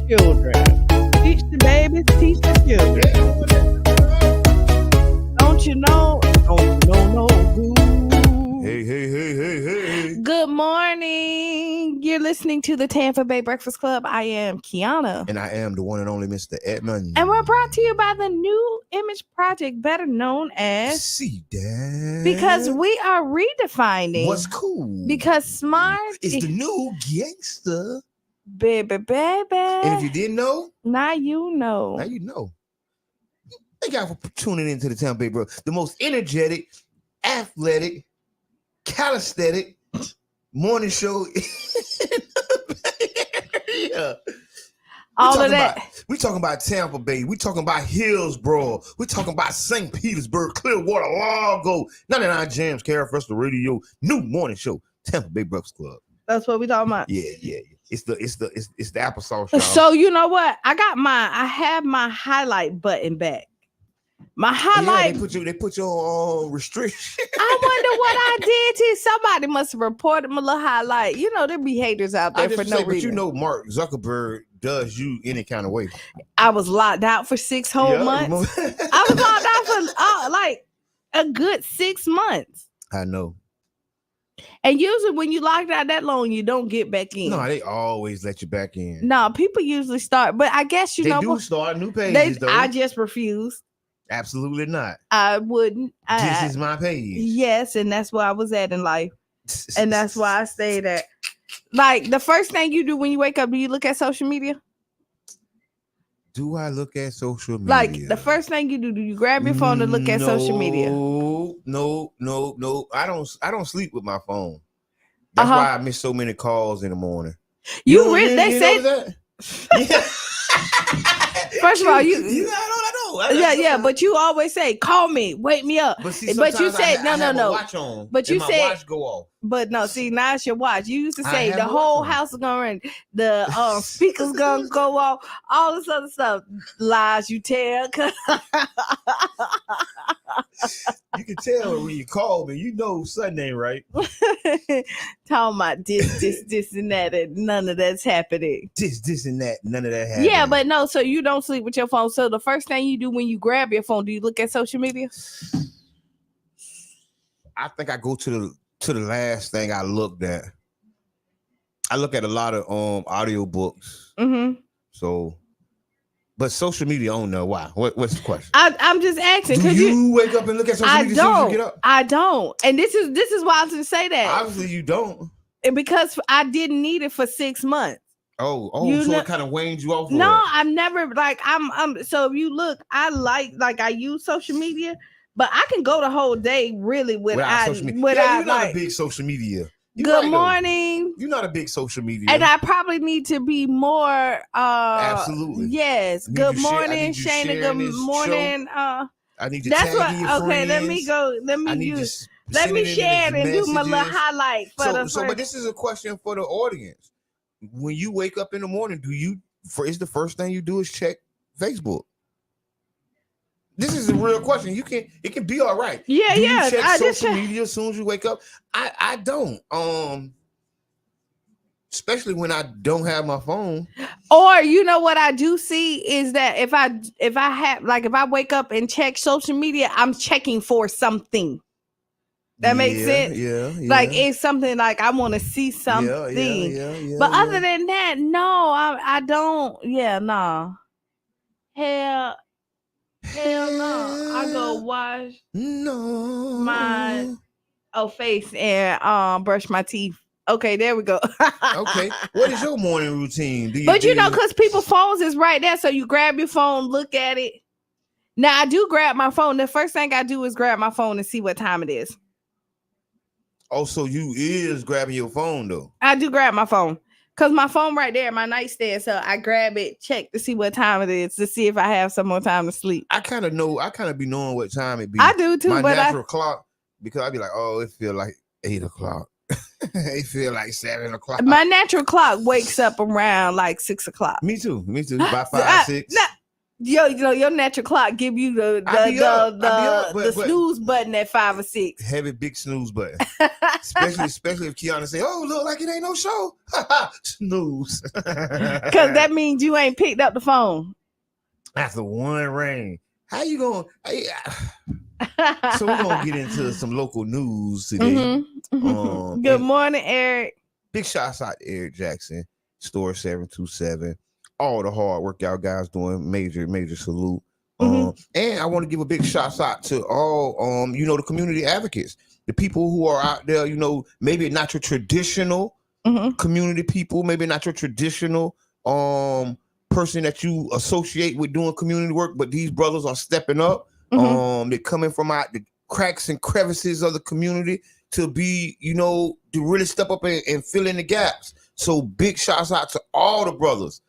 children. Teach the babies, teach the children. Don't you know? Don't know no. Hey. Good morning. You're listening to the Tampa Bay Breakfast Club. I am Qiana. And I am the one and only Mr. Edmund. And we're brought to you by the New Image Project, better known as See that. Because we are redefining what's cool. Because smart is the new gangster. Baby. And if you didn't know, now you know. Now you know. Thank y'all for tuning into the Tampa Bay Bro. The most energetic, athletic, calisthenic morning show. Yeah. All of that. We talking about Tampa Bay. We talking about Hillsborough. We talking about St. Petersburg, Clearwater, Largo. 99 Jams, Carol Festival Radio, new morning show, Tampa Bay Breakfast Club. That's what we talking about. Yeah. It's the applesauce. Y'all. So you know what? I have my highlight button back. My highlight. Yeah, they put you on restriction. I wonder what I did to somebody. Must have reported my little highlight. You know, there be haters out there for no reason. But you know, Mark Zuckerberg does you any kind of way. I was locked out for 6 whole months. I was locked out for like a good 6 months. I know. And usually when you locked out that long, you don't get back in. No, they always let you back in. No, people usually start, but I guess they do start new pages. Though. I just refuse. Absolutely not. I wouldn't. This is my page. Yes, and that's where I was at in life. And that's why I stayed at. Like, the first thing you do when you wake up, do you look at social media? Do I look at social media? Like, the first thing you do you grab your phone and look at social media? No. I don't sleep with my phone. That's why I miss so many calls in the morning. They say that? Yeah. First of all, I know. But you always say, "Call me, wake me up." But see, you said no. Watch on, but you my said watch go off. But no, see, now it's your watch. You used to say the whole house is gonna run, the speakers gonna go off, all this other stuff. Lies you tell. You can tell when you call me. You know Sunday, right? Talking about this, and that, and none of that's happening. This, and that, none of that happening. Yeah, but no. So you don't sleep with your phone. So the first thing you do when you grab your phone, do you look at social media? I think I go to the last thing I looked at. I look at a lot of audio books. Mm-hmm. So, but social media, I don't know why. What's the question? I'm just asking. Do you wake up and look at social media as soon as you get up? I don't. And this is why I was going to say that. Obviously, you don't. Because I didn't need it for 6 months. So it kind of wanes you off. No, I've never I'm. So if you look, I I use social media, but I can go the whole day really without social media. You're not a big social media. Good morning. You're not a big social media. And I probably need to be more. Absolutely. Yes. Good morning, Shayna. Good morning. I need to that's tag what. your Okay, friends. Let me go. Let me share it and do my little highlight for the. But this is a question for the audience. When you wake up in the morning, is the first thing you do is check Facebook? This is a real question. It can be all right. Yeah, do yeah. You check social media as soon as you wake up. I don't. Especially when I don't have my phone. Or you know what I do see is that if I wake up and check social media, I'm checking for something. That makes sense. Yeah. Like it's something like I want to see something. Yeah. But other than that, no, I don't. Yeah, no. Hell no. I go wash my face and brush my teeth. Okay, there we go. Okay. What is your morning routine? Because people's phones is right there. So you grab your phone, look at it. Now I do grab my phone. The first thing I do is grab my phone and see what time it is. Oh, so you is grabbing your phone though? I do grab my phone. Because my phone right there, my nightstand. So I grab it, check to see what time it is, to see if I have some more time to sleep. I kind of be knowing what time it be. I do too. My natural clock, because I be like, oh, it feel like 8 o'clock. It feel like 7 o'clock. My natural clock wakes up around like 6 o'clock. Me too. By 5, 6. Your natural clock give you the snooze button at 5 or 6. Heavy big snooze button. especially if Qiana say, "Oh, look like it ain't no show." Snooze. Because that means you ain't picked up the phone. After one ring. How you going? So we're going to get into some local news today. Good morning, Eric. Big shouts out to Eric Jackson, Store 727. All the hard work y'all guys doing. Major salute. And I want to give a big shout out to all, the community advocates, the people who are out there, maybe not your traditional community people, maybe not your traditional person that you associate with doing community work, but these brothers are stepping up. They're coming from out the cracks and crevices of the community to be, to really step up and fill in the gaps. So big shouts out to all the brothers.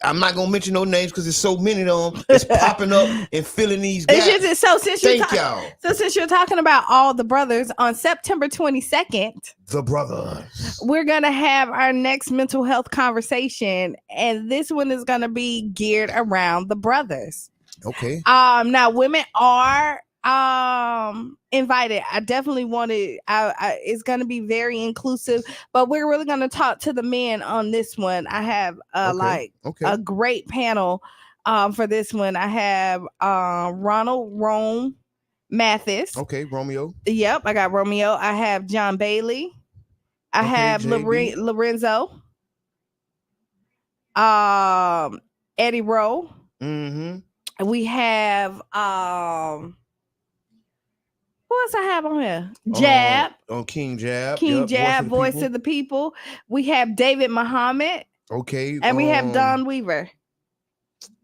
I'm not gonna mention no names because there's so many of them. It's popping up and filling these gaps. Since you're talking about all the brothers, on September 22nd, the brothers, we're gonna have our next mental health conversation, and this one is gonna be geared around the brothers. Okay. Now women are invited. I definitely wanted. It's going to be very inclusive, but we're really going to talk to the men on this one. I have a great panel for this one. I have Ronald Rome Mathis. Okay, Romeo. Yep, I got Romeo. I have John Bailey. I have Lorenzo. Eddie Rowe. We have who else I have on here? Jab. King Jab. King Jab, Voice of the People. We have David Muhammad. Okay. And we have Don Weaver.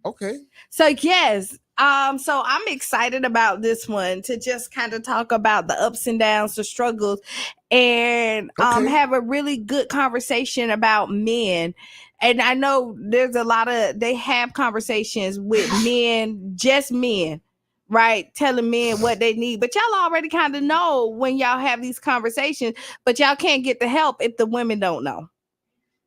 Okay. So yes. So I'm excited about this one to just kind of talk about the ups and downs, the struggles, and have a really good conversation about men. And I know there's they have conversations with men, just men, right? Telling men what they need. But y'all already kind of know when y'all have these conversations, but y'all can't get the help if the women don't know.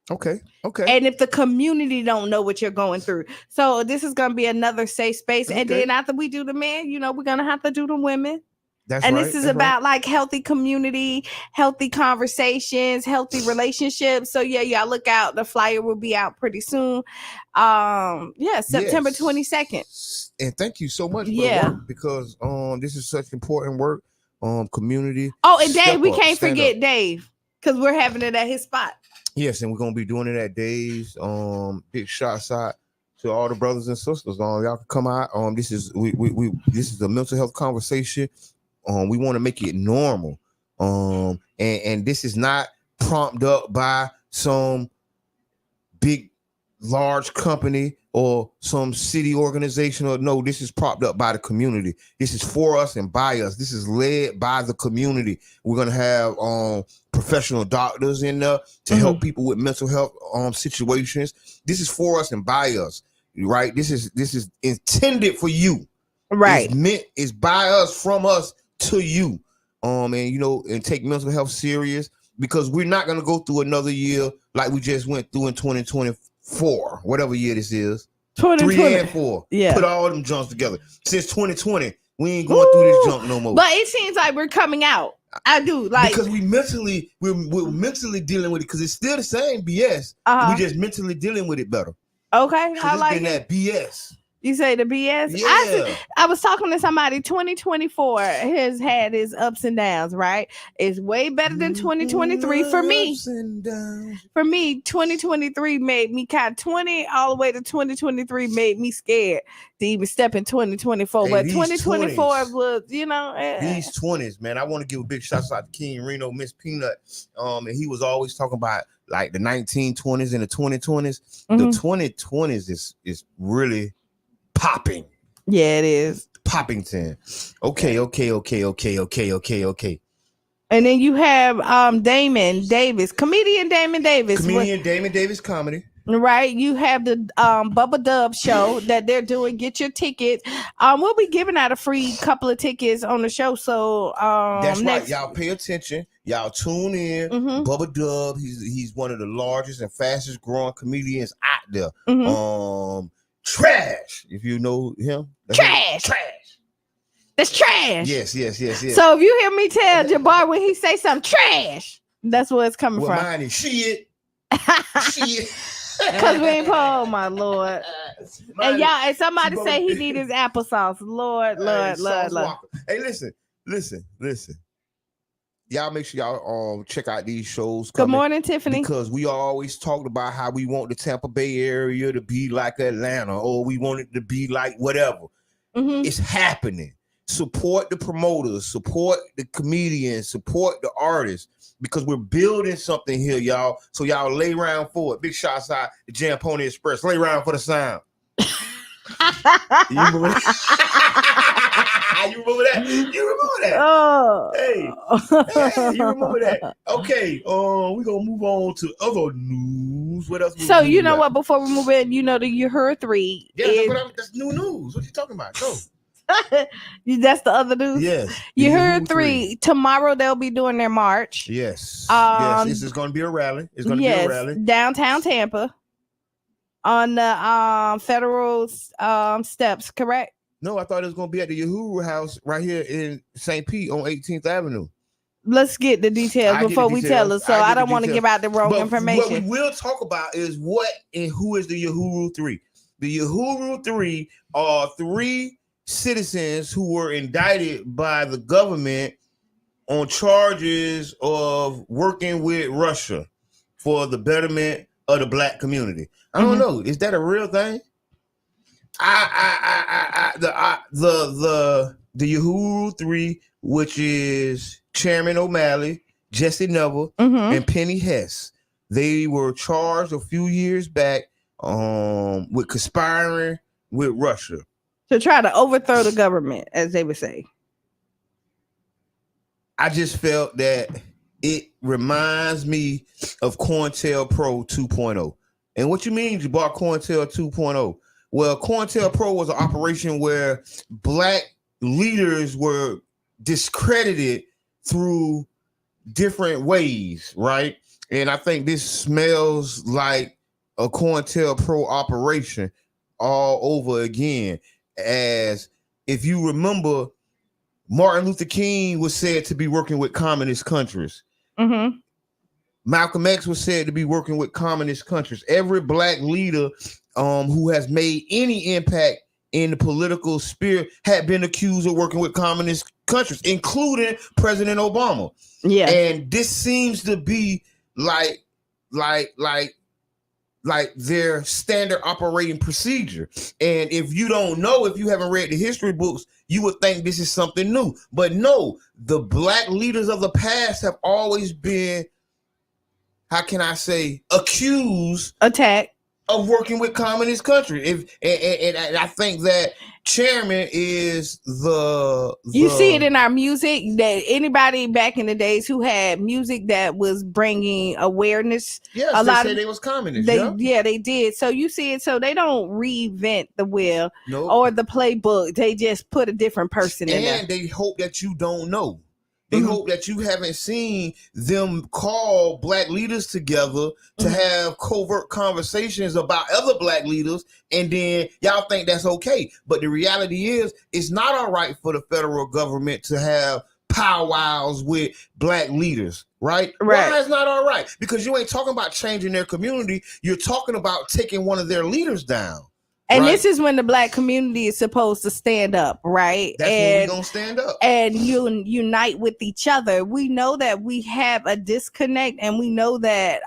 Okay. And if the community don't know what you're going through. So this is going to be another safe space. Okay. And then after we do the men, we're going to have to do the women. This is about like healthy community, healthy conversations, healthy relationships. So yeah, y'all look out. The flyer will be out pretty soon. September 22nd. And thank you so much for the work, because this is such important work. Community. Oh, and Dave, we can't forget Dave, because we're having it at his spot. Yes, and we're gonna be doing it at Dave's. Big shots out to all the brothers and sisters. Y'all can come out. This is this is a mental health conversation. We want to make it normal. And this is not prompted up by some big, large company or some city organization. Or no, this is propped up by the community. This is for us and by us. This is led by the community. We're gonna have professional doctors in there to help people with mental health situations. This is for us and by us, right? This is intended for you, right? It's by us, from us to you, and take mental health serious, because we're not gonna go through another year like we just went through in 2024, whatever year this is. 3 and 4. Yeah. Put all them junks together. Since 2020, we ain't going through this junk no more. But it seems like we're coming out. I do, like, because we're mentally dealing with it, because it's still the same BS. We just mentally dealing with it better. Okay, I like it. That BS. You say the BS? Yeah. I was talking to somebody. 2024 has had its ups and downs, right? It's way better than 2023 for me. For me, 2023 made me kind of 20 all the way to 2023 made me scared to even step in 2024. Hey, but 2024 20s, was, these 20s, man. I want to give a big shout out to King Reno, Miss Peanut. And he was always talking about like the 1920s and the 2020s. The 2020s is really popping. Yeah, it is. Poppington. Okay. And then you have Damon Davis, comedian Damon Davis. Damon Davis comedy. Right. You have the Bubba Dub show that they're doing. Get your tickets. We'll be giving out a free couple of tickets on the show. So that's right. Y'all pay attention. Y'all tune in. Bubba Dub, he's one of the largest and fastest growing comedians out there. Trash. If you know him. Trash. Trash. That's trash. Yes. So if you hear me tell Jabbar when he say something trash, that's where it's coming from. Mine is shit. Shit. Cause we ain't oh my Lord. And y'all, and somebody say he need his applesauce. Lord. Hey, listen. Y'all make sure y'all check out these shows. Good morning, Tiffany. Because we always talked about how we want the Tampa Bay area to be like Atlanta, or we want it to be like whatever. Mm-hmm. It's happening. Support the promoters, support the comedians, support the artists, because we're building something here, y'all. So y'all lay around for it. Big shots out the Jam Pony Express. Lay around for the sound. You remember that? You remember that? Oh. Hey, you remember that? Okay, we're gonna move on to other news. What else? So you know what? Before we move in, you know the Uhuru 3. Yeah, that's new news. What you talking about? Go. That's the other news. Yes. Uhuru 3. Tomorrow they'll be doing their march. Yes. Yes. This is going to be a rally. It's going to be a rally downtown Tampa on the federal steps. Correct? No, I thought it was going to be at the Uhuru house right here in St. Pete on 18th Avenue. Let's get the details before we tell us. So I don't want to give out the wrong information. What we will talk about is what and who is the Uhuru 3. The Uhuru 3 are 3 citizens who were indicted by the government on charges of working with Russia for the betterment of the black community. I don't know. Is that a real thing? The Uhuru 3, which is Chairman O'Malley, Jesse Neville, and Penny Hess. They were charged a few years back with conspiring with Russia to try to overthrow the government, as they would say. I just felt that it reminds me of COINTELPRO 2.0. And what you mean you bought COINTEL 2.0? Well, COINTELPRO was an operation where black leaders were discredited through different ways, right? And I think this smells like a COINTELPRO operation all over again. As if you remember, Martin Luther King was said to be working with communist countries. Malcolm X was said to be working with communist countries. Every black leader who has made any impact in the political sphere had been accused of working with communist countries, including President Obama. Yeah. And this seems to be like their standard operating procedure. And if you don't know, if you haven't read the history books, you would think this is something new. But no, the black leaders of the past have always been, how can I say, accused, attacked, of working with communist countries. And I think that chairman is you see it in our music, that anybody back in the days who had music that was bringing awareness. Yes, a lot they was communist. They did. So you see it. So they don't reinvent the wheel or the playbook. They just put a different person in there. And they hope that you don't know. They hope that you haven't seen them call black leaders together to have covert conversations about other black leaders, and then y'all think that's okay. But the reality is, it's not all right for the federal government to have powwows with black leaders, right? Why is not all right? Because you ain't talking about changing their community. You're talking about taking one of their leaders down. And this is when the black community is supposed to stand up, right? That's when we're going to stand up. And unite with each other. We know that we have a disconnect, and we know that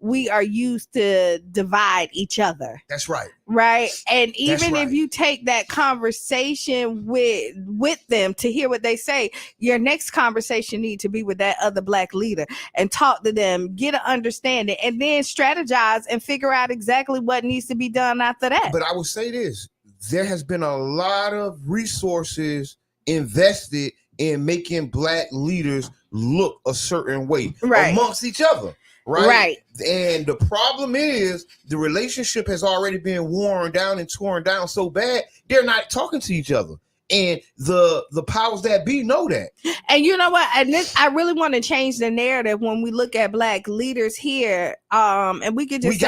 we are used to divide each other. That's right. Right. And even if you take that conversation with them to hear what they say, your next conversation need to be with that other black leader and talk to them, get an understanding, and then strategize and figure out exactly what needs to be done after that. But I will say this, there has been a lot of resources invested in making black leaders look a certain way amongst each other. Right. And the problem is the relationship has already been worn down and torn down so bad, they're not talking to each other. And the powers that be know that. And you know what? And I really want to change the narrative when we look at black leaders here. And we could just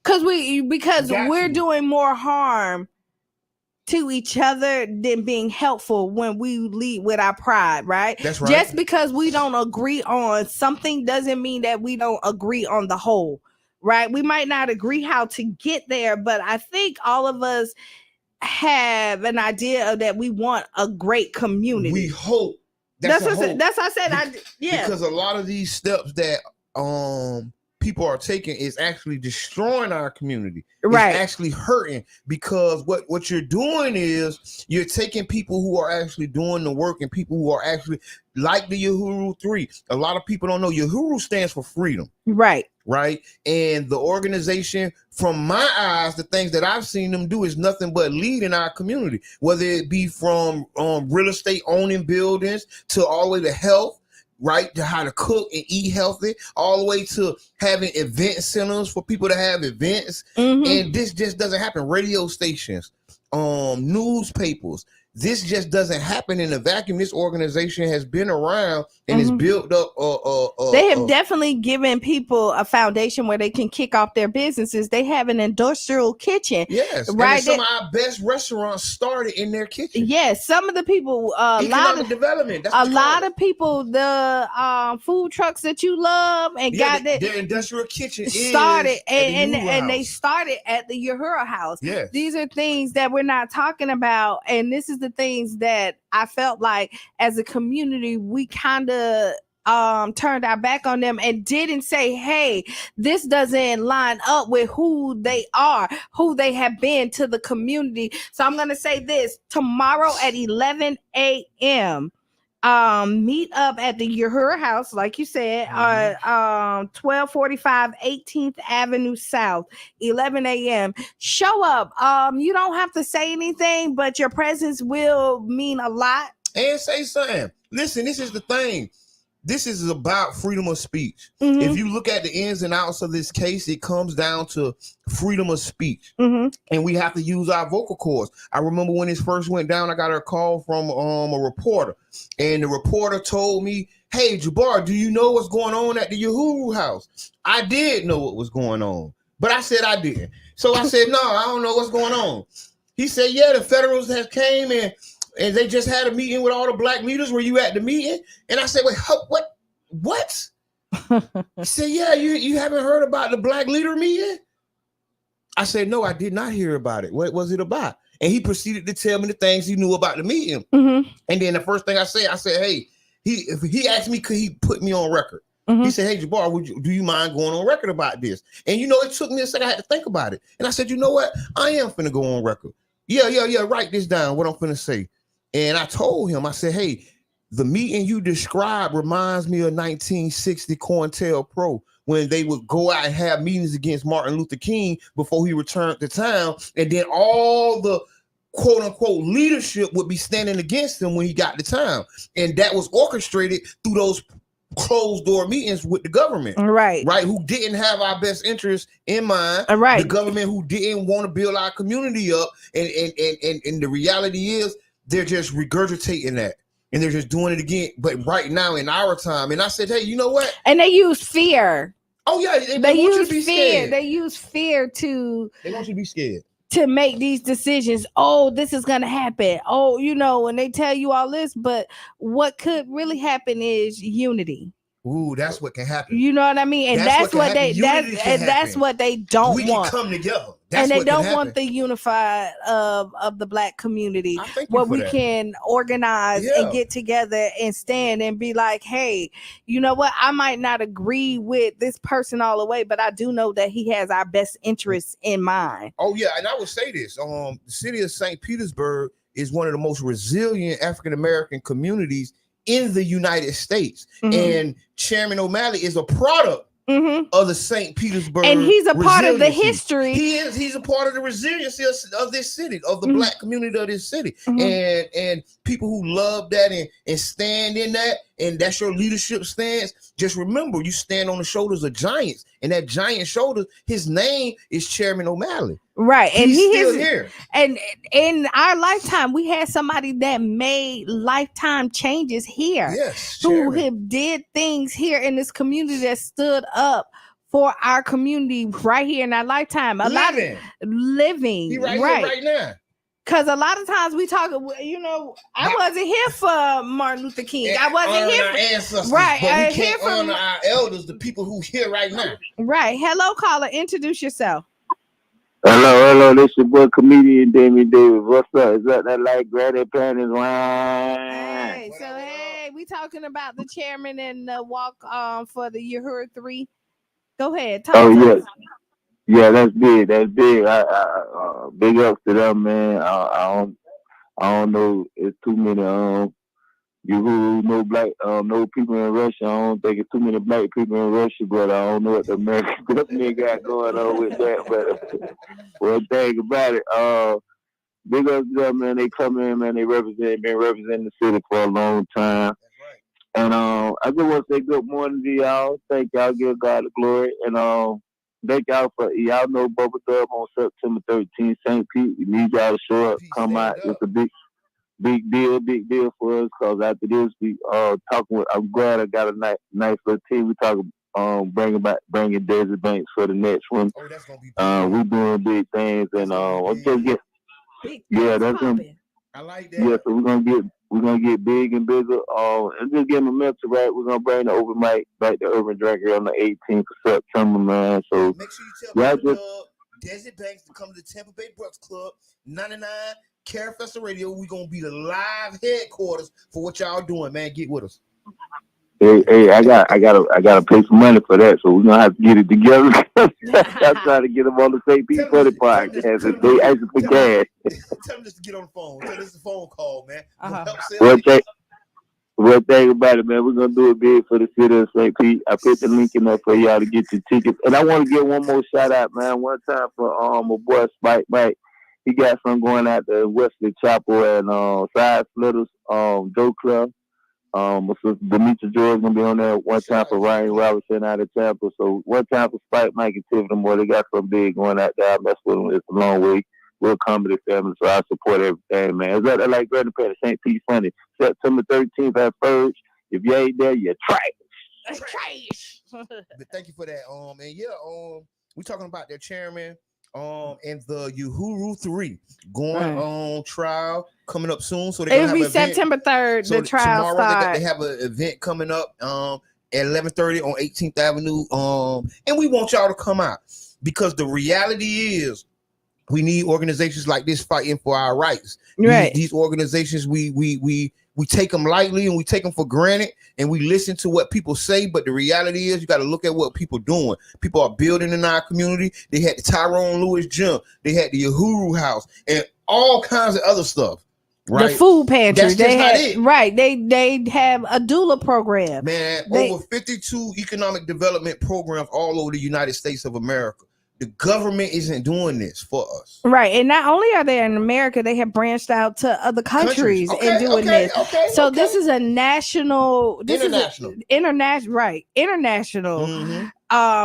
because we're doing more harm to each other than being helpful when we lead with our pride, right? That's right. Just because we don't agree on something doesn't mean that we don't agree on the whole, right? We might not agree how to get there, but I think all of us have an idea of that we want a great community. We hope. That's what I said. Because a lot of these steps that people are taking is actually destroying our community. Right. It's actually hurting, because what you're doing is you're taking people who are actually doing the work and people who are actually like the Uhuru 3. A lot of people don't know Uhuru stands for freedom. Right. Right. And the organization, from my eyes, the things that I've seen them do is nothing but lead in our community, whether it be from real estate owning buildings to all the way to health, right, to how to cook and eat healthy, all the way to having event centers for people to have events. And this just doesn't happen. Radio stations, newspapers. This just doesn't happen in a vacuum. This organization has been around and it's built up. They have definitely given people a foundation where they can kick off their businesses. They have an industrial kitchen. Yes, right. And some of our best restaurants started in their kitchen. Yes, some of the people, economic development. That's a lot of people, the food trucks that you love and got that their industrial kitchen started and they started at the Uhuru house. Yes. These are things that we're not talking about, and this is the things that I felt like as a community we kind of turned our back on them and didn't say, hey, this doesn't line up with who they are, who they have been to the community. So I'm going to say this: tomorrow at 11 a.m. Meet up at the Uhuru house, like you said, 1245 18th Avenue South, 11 a.m. Show up. You don't have to say anything, but your presence will mean a lot. And say something. Listen, this is the thing. This is about freedom of speech. If you look at the ins and outs of this case, it comes down to freedom of speech. And we have to use our vocal cords. I remember when this first went down, I got a call from a reporter. And the reporter told me, hey, Jabbar, do you know what's going on at the Uhuru house? I did know what was going on, but I said I didn't. So I said, no, I don't know what's going on. He said, yeah, the Federals have came and they just had a meeting with all the black leaders. Were you at the meeting? And I said, wait, what? He said, yeah, you haven't heard about the black leader meeting? I said, no, I did not hear about it. What was it about? And he proceeded to tell me the things he knew about the meeting. And then the first thing I said, hey, he asked me, could he put me on record? He said, hey, Jabbar, do you mind going on record about this? And, it took me a second. I had to think about it. And I said, you know what? I am finna go on record. Yeah. Write this down, what I'm finna say. And I told him, I said, hey, the meeting you described reminds me of 1960 COINTELPRO, when they would go out and have meetings against Martin Luther King before he returned to town. And then all the quote unquote leadership would be standing against him when he got to town. And that was orchestrated through those closed door meetings with the government. Right. Who didn't have our best interests in mind. The government who didn't want to build our community up. And the reality is, they're just regurgitating that and they're just doing it again. But right now in our time, and I said, hey, you know what? And they use fear. Oh yeah, they want you to be scared. They use fear to. They want you to be scared to make these decisions. Oh, this is gonna happen. Oh, and they tell you all this, but what could really happen is unity. Ooh, that's what can happen. You know what I mean? And that's what they don't want. We can come together. And they don't want the unified of the black community where we can organize and get together and stand and be like, hey, you know what? I might not agree with this person all the way, but I do know that he has our best interests in mind. Oh yeah, and I would say this: the city of St. Petersburg is one of the most resilient African American communities in the United States, and Chairman O'Malley is a product of the St. Petersburg, and he's a part of the history. He's a part of the resiliency of this city, of the black community of this city, and people who love that and stand in that, and that's your leadership stance. Just remember, you stand on the shoulders of giants, and that giant shoulders, his name is Chairman O'Malley. Right, and he's still here. And in our lifetime, we had somebody that made lifetime changes here. Yes, who did things here in this community that stood up for our community right here in our lifetime. Living. He right here right now. Because a lot of times we talk, I wasn't here for Martin Luther King. I wasn't here for our ancestors, right. But we can't honor our elders, the people who here right now. Right. Hello, caller. Introduce yourself. Hello. This your boy comedian Damien Davis. What's up? Is that like Granny Panties? Hey, we talking about the chairman and the walk for the Uhuru 3. Go ahead. Talk to us. Yeah, that's big. That's big. I big ups to them, man. I don't know. It's too many no black no people in Russia. I don't think it's too many black people in Russia, but I don't know what the American government got going on with that. But one thing about it, big ups to them, man. They come in, man. They been representing the city for a long time. And I just want to say good morning to y'all. Thank y'all. Give God the glory. And thank y'all for y'all know Bubba Dub on September 13th, St. Pete. We need y'all to show up, come out. It's a big deal for us. Cause after this, we talking with. I'm glad I got a nice little team. We talking bringing Desert Banks for the next one. Oh, that's gonna be. We doing big things, and I'm just get. Yeah, that's gonna. I like that. Yeah, so we're gonna get big and bigger. And just get momentum right. We're gonna bring the open mic back to Urban Drinker on the 18th of September, man. So make sure you tell Desert Banks to come to the Tampa Bay Bucks Club 99 Care Festival Radio. We're gonna be the live headquarters for what y'all doing, man. Get with us. Hey, I gotta pay some money for that, so we're gonna have to get it together. I'm trying to get them on the St. Pete for the podcast. They asking for cash. Tell them just to get on the phone. Tell this is a phone call, man. One thing about it, man, we're gonna do it big for the city of St. Pete. I put the link in there for y'all to get your tickets. And I want to give one more shout out, man. One time for my boy Spike Mike. He got some going out to Wesley Chapel and Side Splitters, Joe Club. My sister Demetra George gonna be on there one time for Ryan Robinson out of Tampa. So one time for Spike Mike and Tiffany Moore. They got some big going out there. I mess with them. It's a long way. We're a comedy family, so I support everything, man. Is that like Granny Patty, St. Pete Sunday, September 13th at Purge? If you ain't there, you're trash. Trash. But thank you for that. And yeah, we talking about their chairman, and the Uhuru 3 going on trial coming up soon. So they're gonna have September 3rd. So the trial starts. They have an event coming up at 11:30 on 18th Avenue. And we want y'all to come out because the reality is we need organizations like this fighting for our rights. Right. These organizations, we take them lightly and we take them for granted and we listen to what people say. But the reality is you got to look at what people doing. People are building in our community. They had the Tyrone Lewis Gym. They had the Uhuru House and all kinds of other stuff. Right? The food pantry. That's just not it. Right. They have a doula program. Man, over 52 economic development programs all over the United States of America. The government isn't doing this for us. Right. And not only are they in America, they have branched out to other countries and doing this. So this is a international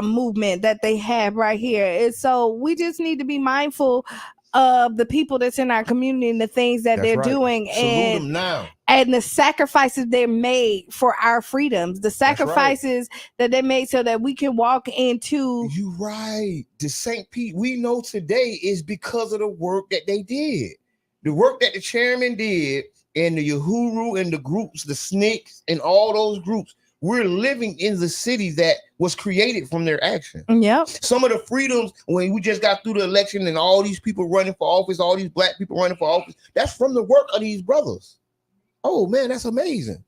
movement that they have right here. And so we just need to be mindful of the people that's in our community and the things that they're doing. Salute them now. And the sacrifices they made for our freedoms, the sacrifices that they made so that we can walk into. You're right. The St. Pete we know today is because of the work that they did. The work that the chairman did and the Uhuru and the groups, the Snakes and all those groups. We're living in the city that was created from their action. Yep. Some of the freedoms when we just got through the election and all these people running for office, all these black people running for office, that's from the work of these brothers. Oh man, that's amazing.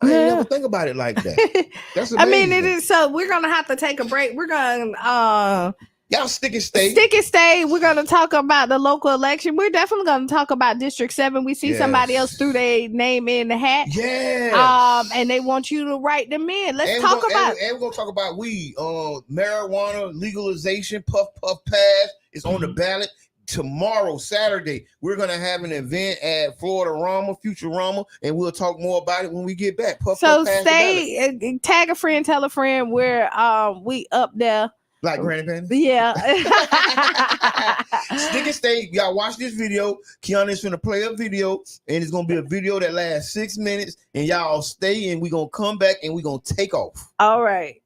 I didn't never think about it like that. That's amazing. I mean, it is. So we're gonna have to take a break. We're gonna y'all stick and stay. Stick and stay. We're gonna talk about the local election. We're definitely gonna talk about District 7. We see somebody else threw their name in the hat. Yeah. And they want you to write them in. Let's talk about. And we're gonna talk about weed. Marijuana legalization. Puff pass is on the ballot. Tomorrow, Saturday, we're going to have an event at Futurama, and we'll talk more about it when we get back. So stay, tag a friend, tell a friend where we up there. Like Granny Penny? Yeah. Stick and stay. Y'all watch this video. Qiana is going to play a video, and it's going to be a video that lasts 6 minutes, and y'all stay, and we're going to come back, and we're going to take off. All right.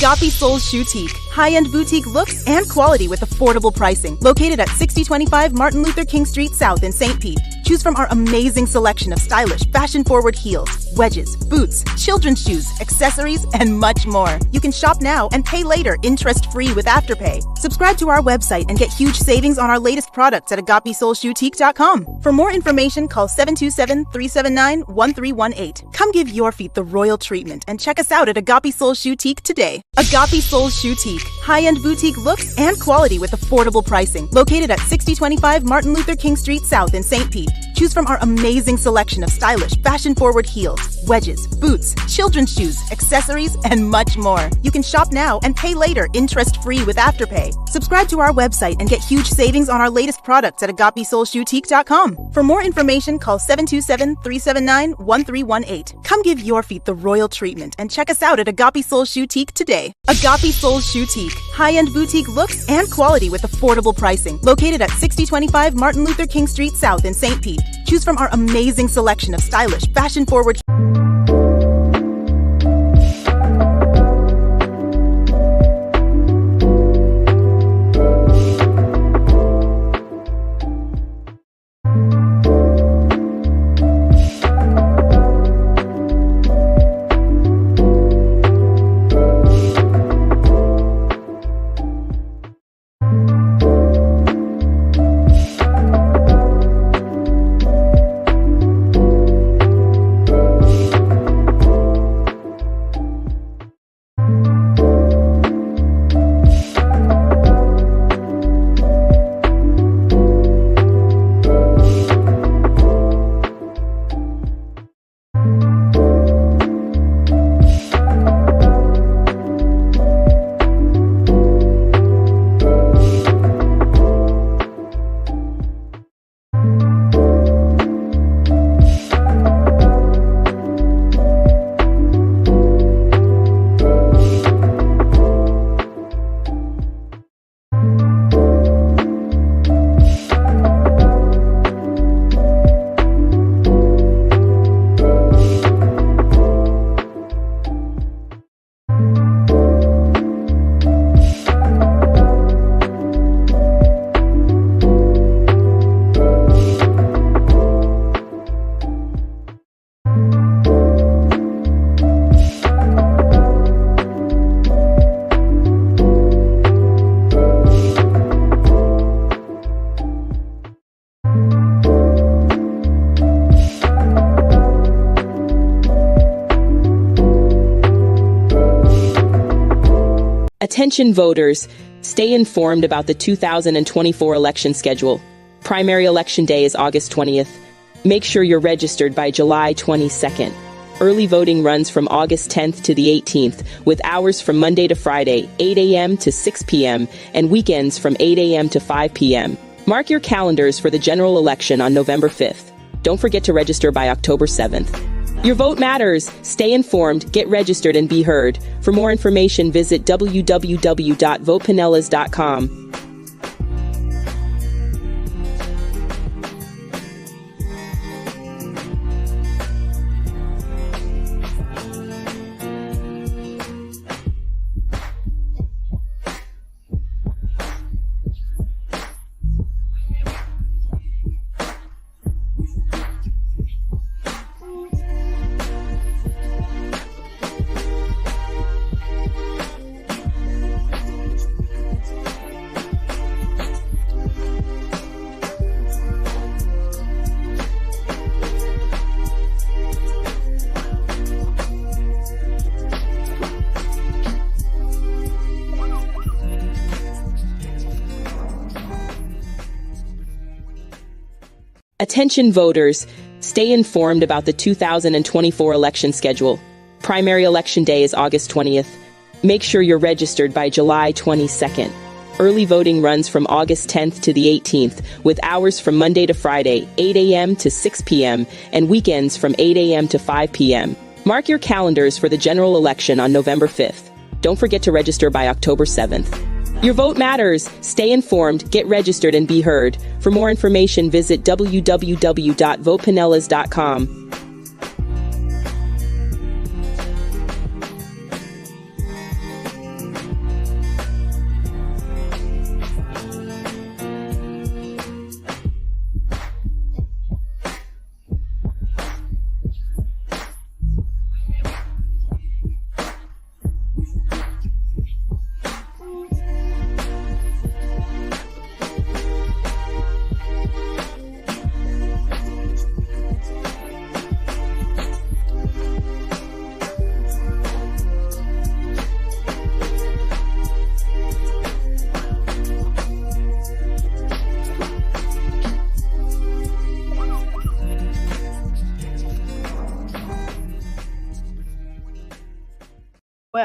Agape Soul Boutique. High-end boutique looks and quality with affordable pricing. Located at 6025 Martin Luther King Street South in St. Pete. Choose from our amazing selection of stylish, fashion-forward heels, wedges, boots, children's shoes, accessories, and much more. You can shop now and pay later, interest-free with Afterpay. Subscribe to our website and get huge savings on our latest products at agapesoulboutique.com. For more information, call 727-379-1318. Come give your feet the royal treatment and check us out at Agape Soul Boutique today. Agape Soul Boutique. High-end boutique looks and quality with affordable pricing. Located at 6025 Martin Luther King Street South in St. Pete. Choose from our amazing selection of stylish, fashion-forward heels, wedges, boots, children's shoes, accessories, and much more. You can shop now and pay later, interest-free with Afterpay. Subscribe to our website and get huge savings on our latest products at agapesoulboutique.com. For more information, call 727-379-1318. Come give your feet the royal treatment and check us out at Agape Soul Boutique today. Agape Soul Boutique. High-end boutique looks and quality with affordable pricing. Located at 6025 Martin Luther King Street South in St. Pete. Choose from our amazing selection of stylish, fashion-forward. Attention voters, stay informed about the 2024 election schedule. Primary election day is August 20th. Make sure you're registered by July 22nd. Early voting runs from August 10th to the 18th, with hours from Monday to Friday, 8 a.m. to 6 p.m., and weekends from 8 a.m. to 5 p.m. Mark your calendars for the general election on November 5th. Don't forget to register by October 7th. Your vote matters. Stay informed, get registered, and be heard. For more information, visit www.votepinellas.com. Attention voters, stay informed about the 2024 election schedule. Primary election day is August 20th. Make sure you're registered by July 22nd. Early voting runs from August 10th to the 18th, with hours from Monday to Friday, 8 a.m. to 6 p.m., and weekends from 8 a.m. to 5 p.m. Mark your calendars for the general election on November 5th. Don't forget to register by October 7th. Your vote matters. Stay informed, get registered, and be heard. For more information, visit www.votepinellas.com.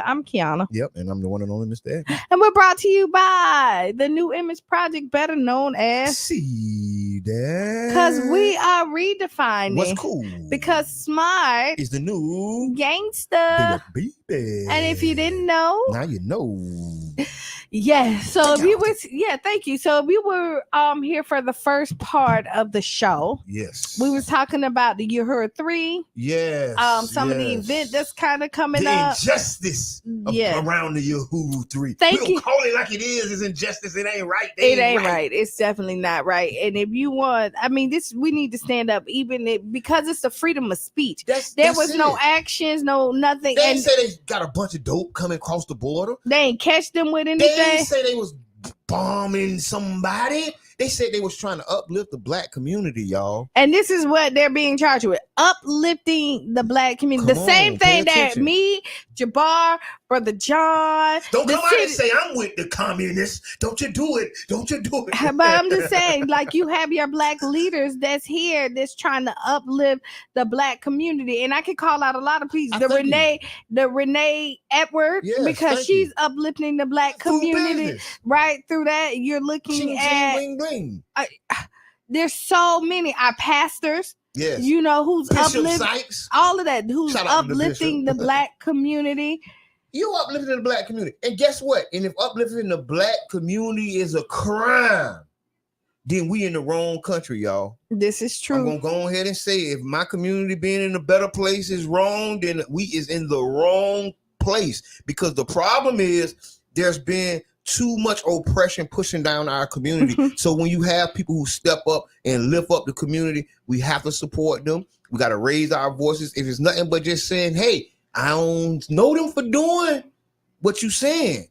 I'm Qiana. Yep, and I'm the one and only Mr. Ed. And we're brought to you by the New Image Project, better known as See that? Because we are redefining what's cool. Because smart is the new gangster. baby. And if you didn't know, now you know. Yeah. So we were thank you. So we were here for the first part of the show. Yes. We was talking about the Uhuru 3. Yes. Some of the event that's kind of coming the up. Injustice around the Uhuru 3. Thank you. Call it like it is. It's injustice. It ain't right. It ain't right. It's definitely not right. And if you want, I mean, we need to stand up, because it's the freedom of speech. There was no actions, no nothing. They ain't say they got a bunch of dope coming across the border. They ain't catch them with anything. They ain't say they was bombing somebody. They said they was trying to uplift the black community, y'all. And this is what they're being charged with: uplifting the black community. Same thing that me, Jabbar, Brother John. Don't come out and say I'm with the communists. Don't you do it. Don't you do it. But I'm just saying, like, you have your black leaders that's here that's trying to uplift the black community. And I can call out a lot of people. The Renee Edwards, because she's uplifting the black community. Right through that, you're looking at there's so many our pastors, you know, who's uplifting all of that, who's uplifting the black community. You uplifting the black community, and guess what? And if uplifting the black community is a crime, then we in the wrong country, y'all. This is true. I'm gonna go ahead and say, if my community being in a better place is wrong, then we is in the wrong place, because the problem is there's been too much oppression pushing down our community. So when you have people who step up and lift up the community, we have to support them. We got to raise our voices. If it's nothing but just saying, hey, I don't know them for doing what you saying.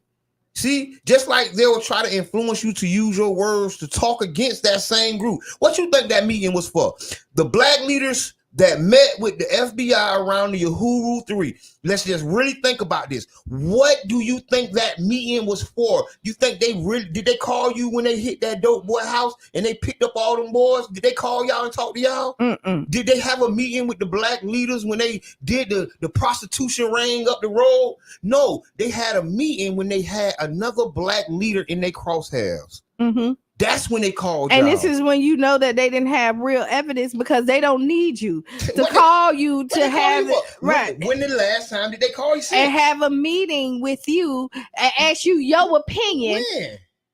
See, just like they will try to influence you to use your words to talk against that same group. What you think that meeting was for? The black leaders that met with the FBI around the Uhuru 3. Let's just really think about this. What do you think that meeting was for? You think did they call you when they hit that dope boy house and they picked up all them boys? Did they call y'all and talk to y'all? Mm-mm. Did they have a meeting with the black leaders when they did the prostitution ring up the road? No, they had a meeting when they had another black leader in their crosshairs. Mm-hmm. That's when they called and y'all. This is when you know that they didn't have real evidence, because they don't need you to call you to have it. Right. When the last time did they call you? And have a meeting with you and ask you your opinion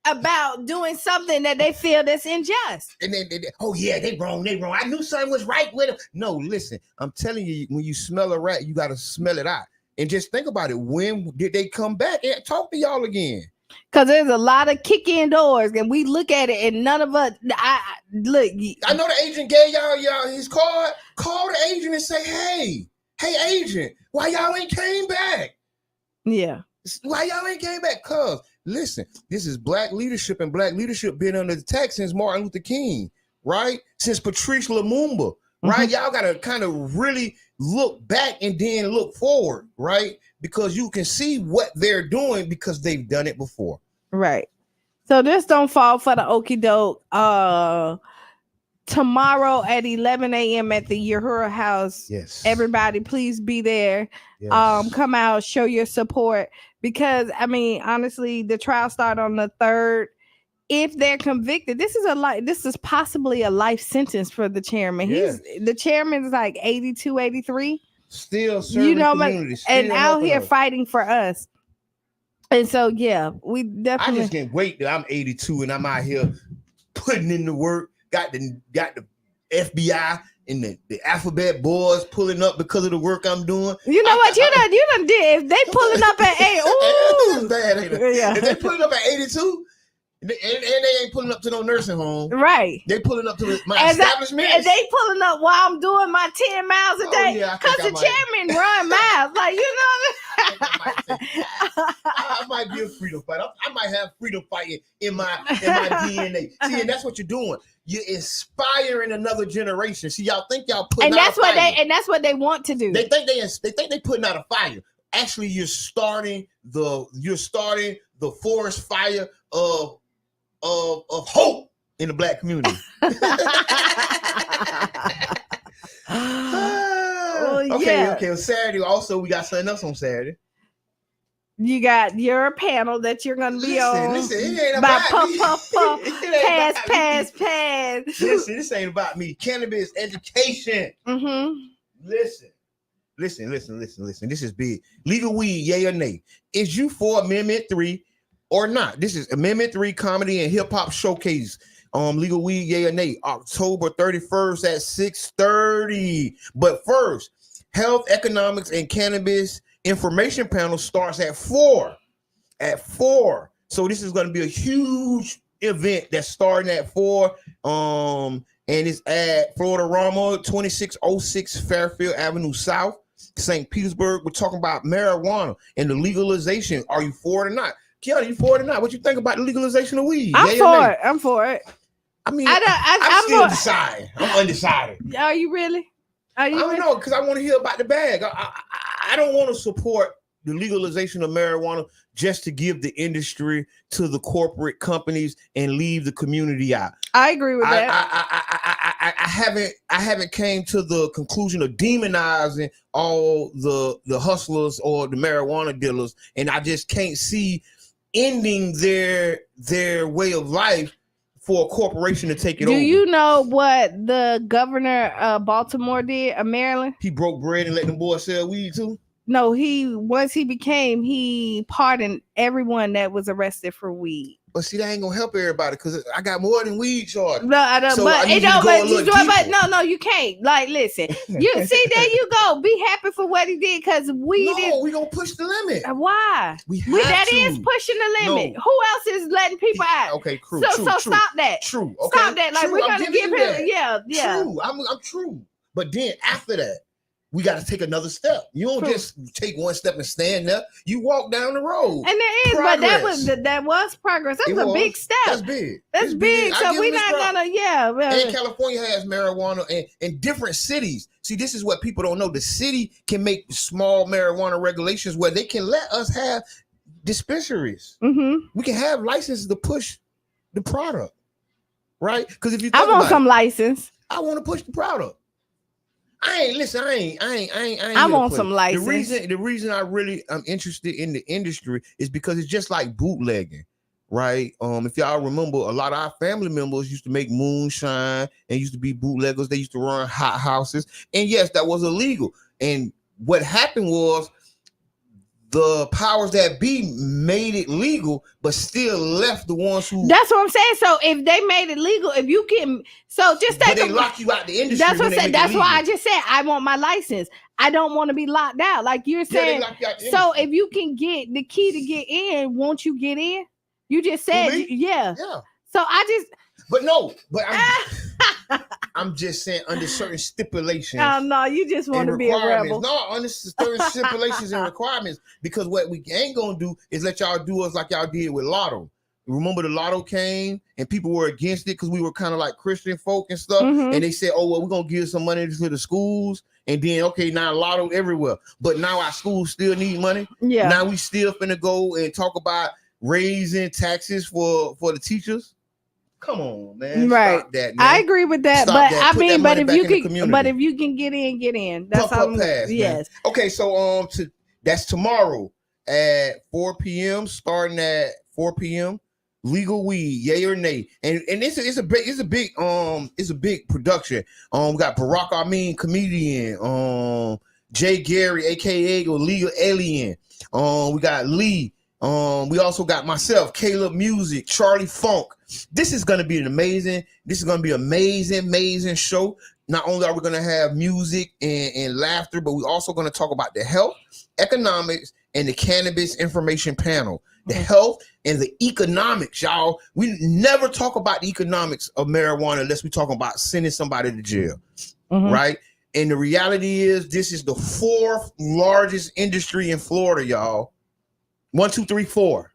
about doing something that they feel that's unjust. And then, they wrong. I knew something was right with them. No, listen, I'm telling you, when you smell a rat, you got to smell it out. And just think about it. When did they come back and talk to y'all again? Because there's a lot of kick-in doors, and we look at it, and none of us. I know the agent gave y'all his card. Call the agent and say, hey, agent, why y'all ain't came back? Yeah. Why y'all ain't came back? Cause listen, this is black leadership, and black leadership been under attack since Martin Luther King, right? Since Patrice Lumumba, right? Y'all gotta kind of really look back and then look forward, right? Because you can see what they're doing because they've done it before. Right. So just don't fall for the okie doke. Tomorrow at 11 a.m. at the Uhuru House. Yes. Everybody, please be there. Yes. Come out, show your support. Because, I mean, honestly, the trial started on the 3rd. If they're convicted, this is possibly a life sentence for the chairman. The chairman is like 82, 83. Still serving community. And out here fighting for us. And so, we definitely. I just can't wait that I'm 82 and I'm out here putting in the work. Got the FBI and the alphabet boys pulling up because of the work I'm doing. You know what? You done did. If they pulling up at 8, ooh. Bad, ain't it? Yeah. If they pulling up at 82, and they ain't pulling up to no nursing home. Right. They pulling up to my establishment. And they pulling up while I'm doing my 10 miles a day. Because the chairman run miles. Like, you know. I might be a freedom fighter. I might have freedom fighting in my DNA. See, and that's what you're doing. You're inspiring another generation. See, y'all think y'all putting out a fire. And that's what they want to do. They think they putting out a fire. Actually, you're starting the forest fire of hope in the black community. Okay. Saturday also we got something else on Saturday. You got your panel that you're gonna be on. Listen, it ain't By about me. puff, pass. Listen, this ain't about me. Cannabis education. Listen. This is big. Legal weed, yay or nay? Is you for Amendment 3 or not? This is Amendment 3 Comedy and Hip Hop Showcase. Legal weed, yay or nay? October 31st at 6:30. But first, Health, Economics, and Cannabis Information Panel starts at 4. So this is going to be a huge event that's starting at 4. And it's at Florida Rama, 2606 Fairfield Avenue South, St. Petersburg. We're talking about marijuana and the legalization. Are you for it or not? Qiana, you for it or not? What you think about the legalization of weed? I'm for it. I mean, I'm still deciding. I'm undecided. Are you really? I don't know, because I want to hear about the bag. I don't want to support the legalization of marijuana just to give the industry to the corporate companies and leave the community out. I agree with that. I haven't came to the conclusion of demonizing all the hustlers or the marijuana dealers, and I just can't see ending their way of life for a corporation to take it over. Do you know what the governor of Baltimore did, Maryland? He broke bread and let them boys sell weed too? No, he pardoned everyone that was arrested for weed. But see, that ain't gonna help everybody because I got more than weed charge. No, I don't. So but I it don't. But no, you can't. Like, listen, you see, there you go. Be happy for what he did because we gonna push the limit. Why? That is pushing the limit. No. Who else is letting people out? Okay, true. So stop that. True. Okay. Stop that. Like, true. we're gonna give him. Yeah. True. I'm true. But then after that, we got to take another step. You don't just take one step and stand there. You walk down the road. And there is, progress. But that was progress. That's a big step. That's big. That's big. So we're not gonna, And California has marijuana in different cities. See, this is what people don't know. The city can make small marijuana regulations where they can let us have dispensaries. Mm-hmm. We can have licenses to push the product, right? Because if you, I want some license. I want to push the product. I want some license. The reason I'm interested in the industry is because it's just like bootlegging, right? If y'all remember, a lot of our family members used to make moonshine and used to be bootleggers. They used to run hot houses, and yes, that was illegal. And what happened was the powers that be made it legal, but still left the ones who. That's what I'm saying. So if they made it legal, if you can, so just take. But they lock you out the industry. That's what I said. That's why I just said I want my license. I don't want to be locked out, like you're saying. So if you can get the key to get in, won't you get in? You just said, yeah. So I just. I'm just saying under certain stipulations. No, you just want to be a rebel. No, under certain stipulations and requirements, because what we ain't gonna do is let y'all do us like y'all did with Lotto. Remember the Lotto came and people were against it because we were kind of like Christian folk and stuff. And they said, oh, well, we're gonna give some money to the schools. And then, okay, now Lotto everywhere. But now our schools still need money. Yeah. Now we still finna go and talk about raising taxes for the teachers. Come on, man. Right. Stop that, man. I agree with that. Stop but that. I mean, but if you can get in, get in. That's how I'm pass, yes. Man. Okay, so that's tomorrow at 4 p.m. starting at 4 p.m. Legal weed, yay or nay? And it's a big production. We got Barack Amin, comedian, Jay Gary, aka Legal Alien. We got Lee. We also got myself, Caleb Music, Charlie Funk. This is gonna be amazing show. Not only are we gonna have music and laughter, but we're also gonna talk about the health, economics, and the cannabis information panel. The health and the economics, y'all. We never talk about the economics of marijuana unless we talk about sending somebody to jail, right? And the reality is, this is the 4th largest industry in Florida, y'all. 1, 2, 3, 4.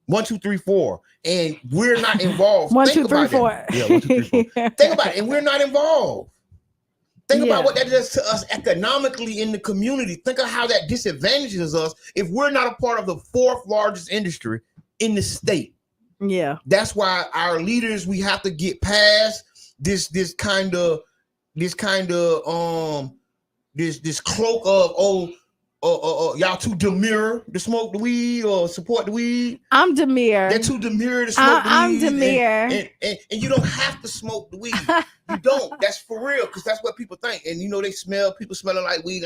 1, 2, 3, 4. And we're not involved. 1, 2, 3, 4. Yeah, 1, 2, 3, 4. Think about it. And we're not involved. Think about what that does to us economically in the community. Think of how that disadvantages us if we're not a part of the 4th largest industry in the state. Yeah. That's why our leaders, we have to get past this cloak of, y'all too demure to smoke the weed or support the weed. I'm demure. They're too demure to smoke the weed. I'm demure. And you don't have to smoke the weed. You don't. That's for real, because that's what people think. And they smell people smelling like weed.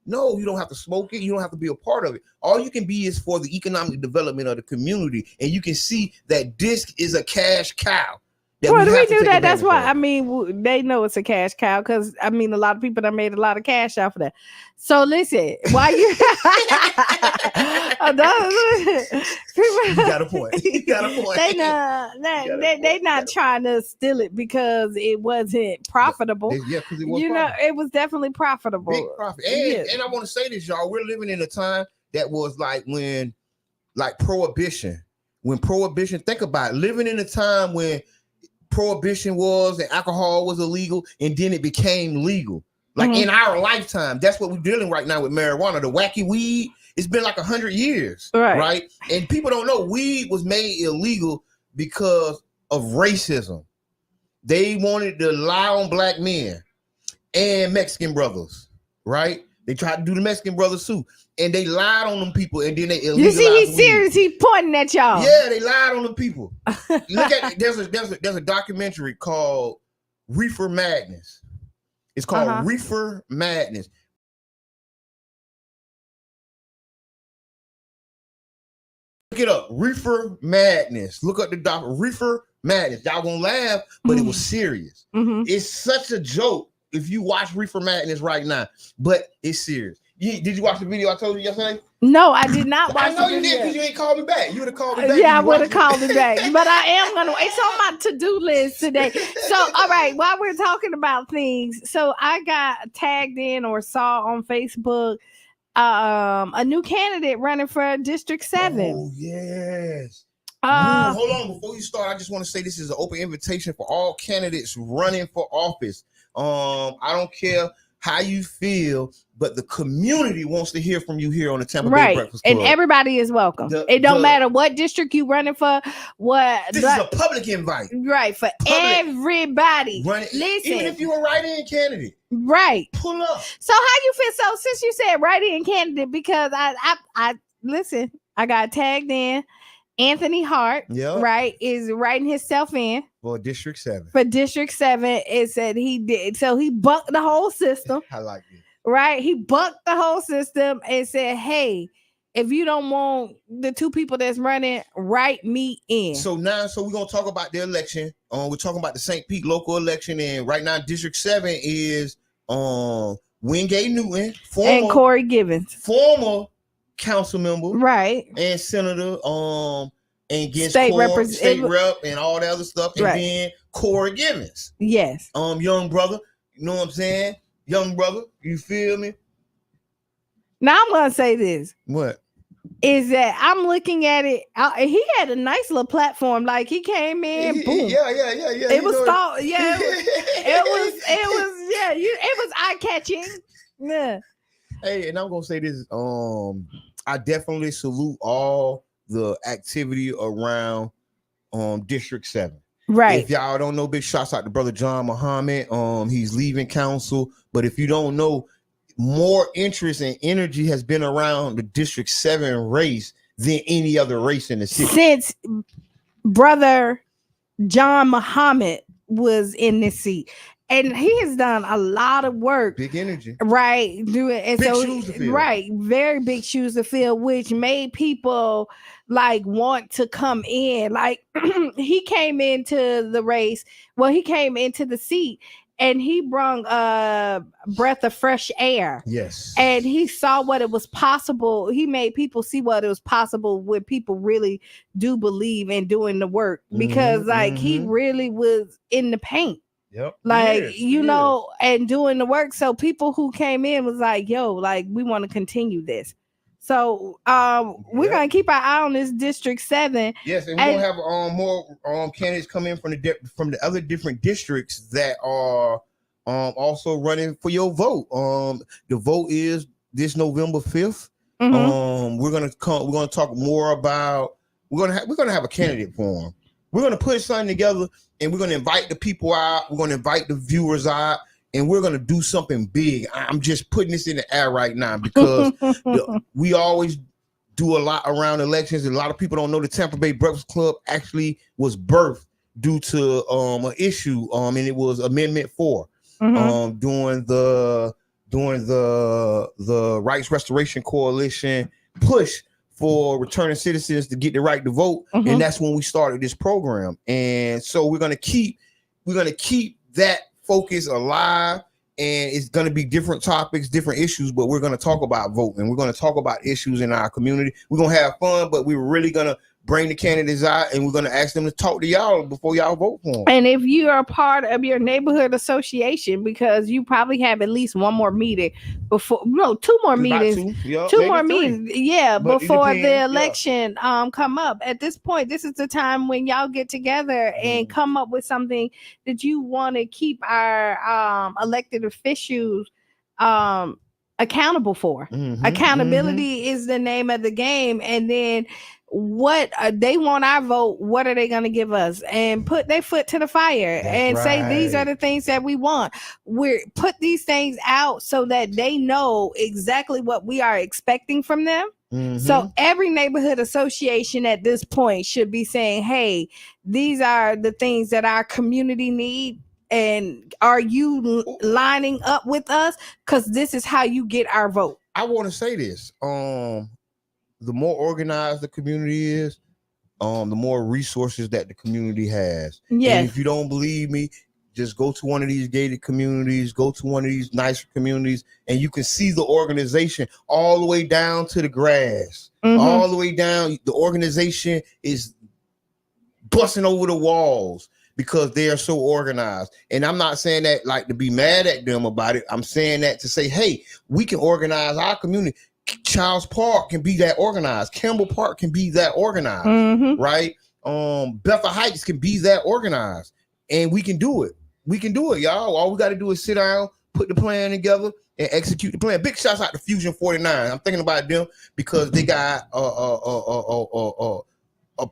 No, you don't have to smoke it. You don't have to be a part of it. All you can be is for the economic development of the community. And you can see that disc is a cash cow. Well, we do that. That's why, I mean, they know it's a cash cow because, I mean, a lot of people that made a lot of cash off of that. So listen, why you? You got a point. You got a point. They not trying to steal it because it wasn't profitable. Yeah, because it was. It was definitely profitable. Big profit. And I want to say this, y'all. We're living in a time that was like prohibition. When prohibition, think about it, living in a time when prohibition was and alcohol was illegal, and then it became legal. Like in our lifetime, that's what we're dealing right now with marijuana. The wacky weed, it's been like 100 years, right? And people don't know weed was made illegal because of racism. They wanted to lie on black men and Mexican brothers, right? They tried to do the Mexican brothers too, and they lied on them people, and then they illegalized. You see, he's serious. He's pointing at y'all. Yeah, they lied on them people. Look at it. There's a documentary called Reefer Madness. It's called Reefer Madness. Look it up. Reefer Madness. Look up the doc. Reefer Madness. Y'all gonna laugh, but it was serious. It's such a joke if you watch Reefer Madness right now, but it's serious. Did you watch the video I told you yesterday? No, I did not watch. I know you did because you ain't called me back. You would have called me back. Yeah, I would have called me back. But I am gonna. It's on my to-do list today. So, all right, while we're talking about things, so I got tagged in or saw on Facebook a new candidate running for District 7. Oh yes. Hold on, before you start, I just want to say this is an open invitation for all candidates running for office. I don't care how you feel, but the community wants to hear from you here on the Tampa Bay Breakfast Club. And everybody is welcome. It don't matter what district you running for. This is a public invite. Right, for everybody. Listen. Even if you're a write-in candidate. Right. Pull up. So how you feel? So since you said write-in candidate, because I listen, I got tagged in. Anthony Hart, right, is writing himself in for District 7. For District 7, it said he did. So he bucked the whole system. I like it. Right? He bucked the whole system and said, hey, if you don't want the two people that's running, write me in. So we're going to talk about the election. We're talking about the St. Pete local election. And right now, District 7 is Wingate Newton. And Corey Givens. Former council member, right, and senator, and against state rep and all that other stuff, and then Corey Givens, yes, young brother, you know what I'm saying, young brother, you feel me? Now I'm gonna say this. What is that? I'm looking at it. He had a nice little platform. Like he came in, boom, yeah. It was thought, yeah, it was eye catching, yeah. Hey, and I'm gonna say this. I definitely salute all the activity around District 7. Right. If y'all don't know, big shouts out to brother John Muhammad. He's leaving council. But if you don't know, more interest and energy has been around the District 7 race than any other race in the city. Since brother John Muhammad was in this seat. And he has done a lot of work. Big energy. Right. And big shoes to fill. Right. Very big shoes to fill, which made people like want to come in. Like he came into the race. Well, he came into the seat and he brought a breath of fresh air. Yes. And he saw what it was possible. He made people see what it was possible when people really do believe in doing the work. Because he really was in the paint. Yep. Like, you know, and doing the work. So people who came in was like, yo, like, we want to continue this. So we're going to keep our eye on this District 7. Yes, and we're going to have more candidates come in from the other different districts that are also running for your vote. The vote is this November 5th. We're going to talk more about we're going to have a candidate forum. We're going to put something together and we're going to invite the people out. We're going to invite the viewers out. and we're going to do something big. I'm just putting this in the air right now because we always do a lot around elections. A lot of people don't know the Tampa Bay Breakfast Club actually was birthed due to an issue, and it was Amendment 4 during the Rights Restoration Coalition push for returning citizens to get the right to vote, and that's when we started this program. And so we're gonna keep that focus alive, and it's gonna be different topics, different issues, but we're gonna talk about voting. We're gonna talk about issues in our community. We're gonna have fun, but we're really gonna bring the candidates out, and we're going to ask them to talk to y'all before y'all vote for them. And if you are part of your neighborhood association, because you probably have at least one more meeting before, no, two more meetings, two more meetings, but before the election come up. At this point, this is the time when y'all get together and come up with something that you want to keep our elected officials accountable for. Accountability is the name of the game. And then what they want our vote, what are they going to give us, and put their foot to the fire say these are the things that we want. We put these things out so that they know exactly what we are expecting from them. So every neighborhood association at this point should be saying, hey, these are the things that our community need, and are you lining up with us? Because this is how you get our vote. I want to say this. The more organized the community is, the more resources that the community has. Yes. And if you don't believe me, just go to one of these gated communities, go to one of these nicer communities, and you can see the organization all the way down to the grass. All the way down. The organization is busting over the walls because they are so organized. And I'm not saying that like to be mad at them about it. I'm saying that to say, hey, we can organize our community. Childs Park can be that organized. Campbell Park can be that organized, right? Bethel Heights can be that organized, and we can do it. We can do it, y'all. All we got to do is sit down, put the plan together, and execute the plan. Big shouts out to Fusion 49. I'm thinking about them because they got a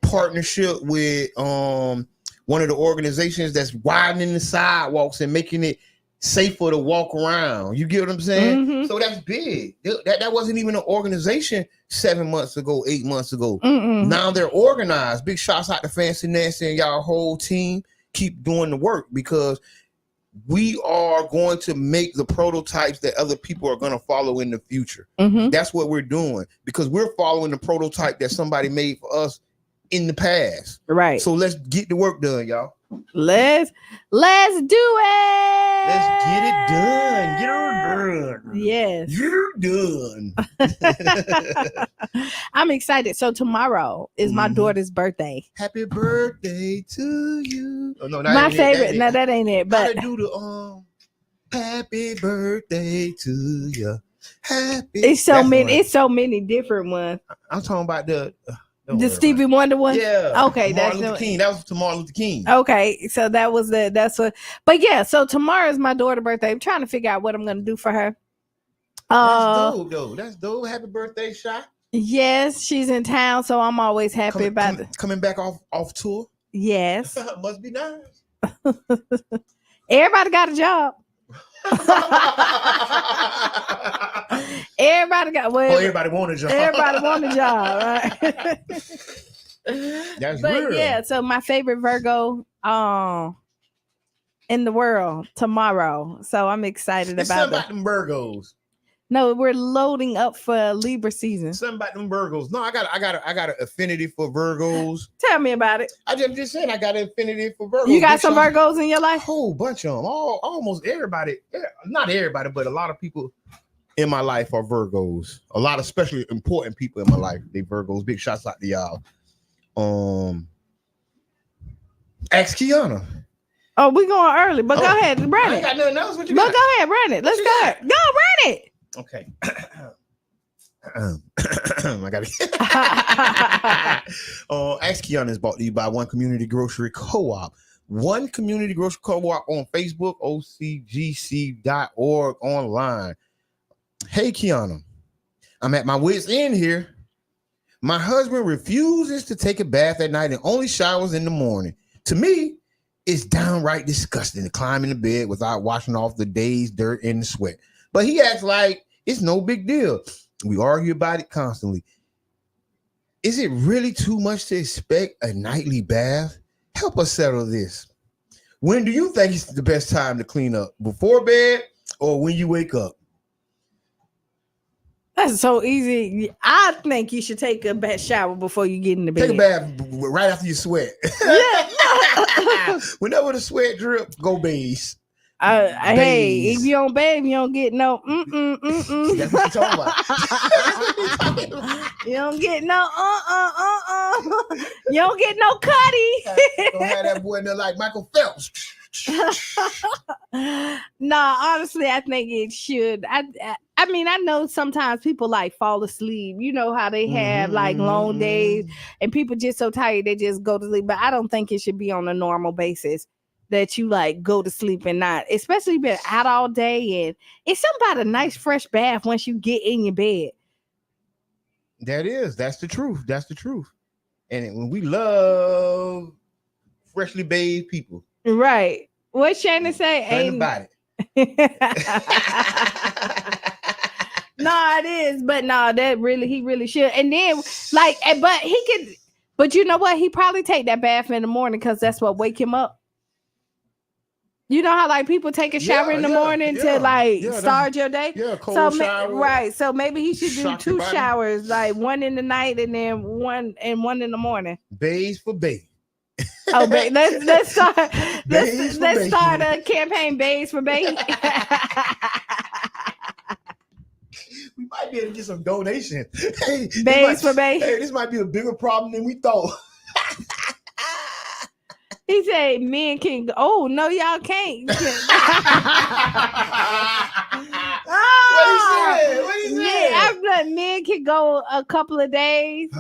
partnership with one of the organizations that's widening the sidewalks and making it safer to walk around. You get what I'm saying? So that's big. That wasn't even an organization 7 months ago, 8 months ago. Now they're organized. Big shouts out to Fancy Nancy and y'all whole team. Keep doing the work, because we are going to make the prototypes that other people are going to follow in the future. That's what we're doing, because we're following the prototype that somebody made for us in the past. Right. So let's get the work done, y'all. Let's do it. Let's get it done. Get her done. Yes. You're done. I'm excited. So tomorrow is my daughter's birthday. Happy birthday to you. Oh, no, my favorite. No, that ain't it. But gotta do the happy birthday to you. Happy. It's so many. It's so many different ones. I'm talking about the Stevie Wonder one. Yeah. Okay. Martin Luther King. That was to Martin Luther King. Okay. So that's what. But yeah. So tomorrow is my daughter's birthday. I'm trying to figure out what I'm going to do for her. That's dope, though. That's dope. Happy birthday, Shy. Yes, she's in town, so I'm always happy about it. Coming back off tour. Yes. Must be nice. Everybody got a job. Everybody want a job. Everybody want a job, right? That's but real. Yeah, so my favorite Virgo in the world tomorrow. So I'm excited about that. Them Virgos. No, we're loading up for Libra season. Something about them Virgos. No, I got an affinity for Virgos. Tell me about it. I just said I got an affinity for Virgos. You got some Virgos in your life? A whole bunch of them. Almost everybody. Not everybody, but a lot of people in my life are Virgos. A lot of especially important people in my life, they Virgos. Big shouts out to y'all. Ask Qiana. Oh, we going early, but go ahead, run it. I got nothing else. What you got? But go ahead, run it. Let's go. Go run it. Okay. I got it. Ask Qiana is brought to you by One Community Grocery Co-op. One Community Grocery Co-op on Facebook, ocgc.org online. Hey, Qiana, I'm at my wit's end here. My husband refuses to take a bath at night and only showers in the morning. To me, It's downright disgusting to climb in the bed without washing off the day's dirt and the sweat. But he acts like it's no big deal. We argue about it constantly. Is it really too much to expect a nightly bath? Help us settle this. When do you think it's the best time to clean up? Before bed or when you wake up? That's so easy. I think you should take a bath shower before you get in the bed. Take a bath right after you sweat. Yeah. Whenever the sweat drip, go bathe. Hey, if you don't bathe, you don't get no That's what you're talking about. You don't get no You don't get no cutty. Don't have that boy in there like Michael Phelps. No, honestly, I think it should. I mean, I know sometimes people like fall asleep. You know how they have like long days and people just so tired they just go to sleep. But I don't think it should be on a normal basis that you like go to sleep and not, especially been out all day. And it's something about a nice fresh bath once you get in your bed. That's the truth. That's the truth. And when we love freshly bathed people. Right. What Shannon say? Ain't about it. No, it is, but no, he really should. And then like, but he could, but you know what? He probably take that bath in the morning because that's what wake him up. You know how like people take a shower in the morning to like start your day? Yeah, cold shower. Right. So maybe he should do 2 showers, like one in the night and then one in the morning. Bathe for bathe. Oh, let's start a campaign, Bays for Bays. We might be able to get some donations. Bays for Bays. Hey, this might be a bigger problem than we thought. He said men can go. Oh, no, y'all can't. What he said? Yeah, like, men can go a couple of days.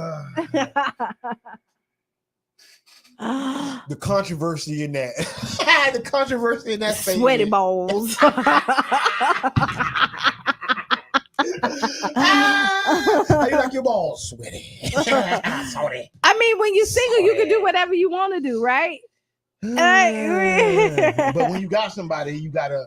The controversy in that. The controversy in that statement. Sweaty balls. How you like your balls? Sweaty. Sorry. I mean, when you're single, you can do whatever you want to do, right? But when you got somebody, you gotta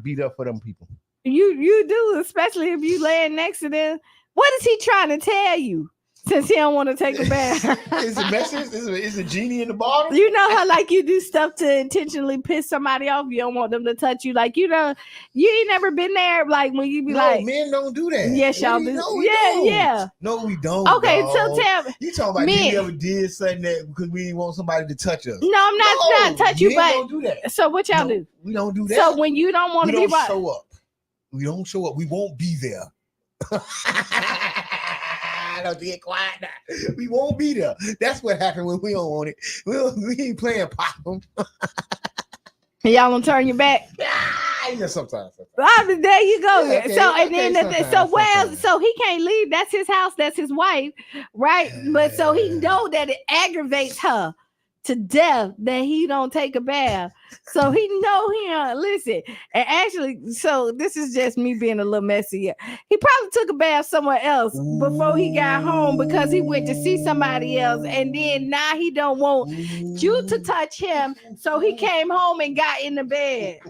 beat up for them people. You do, especially if you laying next to them. What is he trying to tell you? Since he don't want to take a bath. Is it message? Is a genie in the bottle? You know how like you do stuff to intentionally piss somebody off. You don't want them to touch you. Like, you know, you ain't never been there. Like when you be like, men don't do that. Yes, y'all do. No, Yeah. No, we don't. Okay, dog. so tell me. You talking about men. You ever did something that because we didn't want somebody to touch us? No, I'm not touch you, but don't do that. So what y'all do? We don't do that. So when you don't want to be show up. We don't show up. We won't be there. Don't get quiet now. We won't be there. That's what happened when we don't want it. We ain't playing pop. Y'all gonna turn your back? Yeah, sometimes. I mean, there you go. Yeah, okay, So and okay, then so he can't leave. That's his house. That's his wife, right? But so he know that it aggravates her to death that he don't take a bath. So he know he listen. And actually, so this is just me being a little messy. He probably took a bath somewhere else before he got home because he went to see somebody else. And then now he don't want you to touch him. So he came home and got in the bed.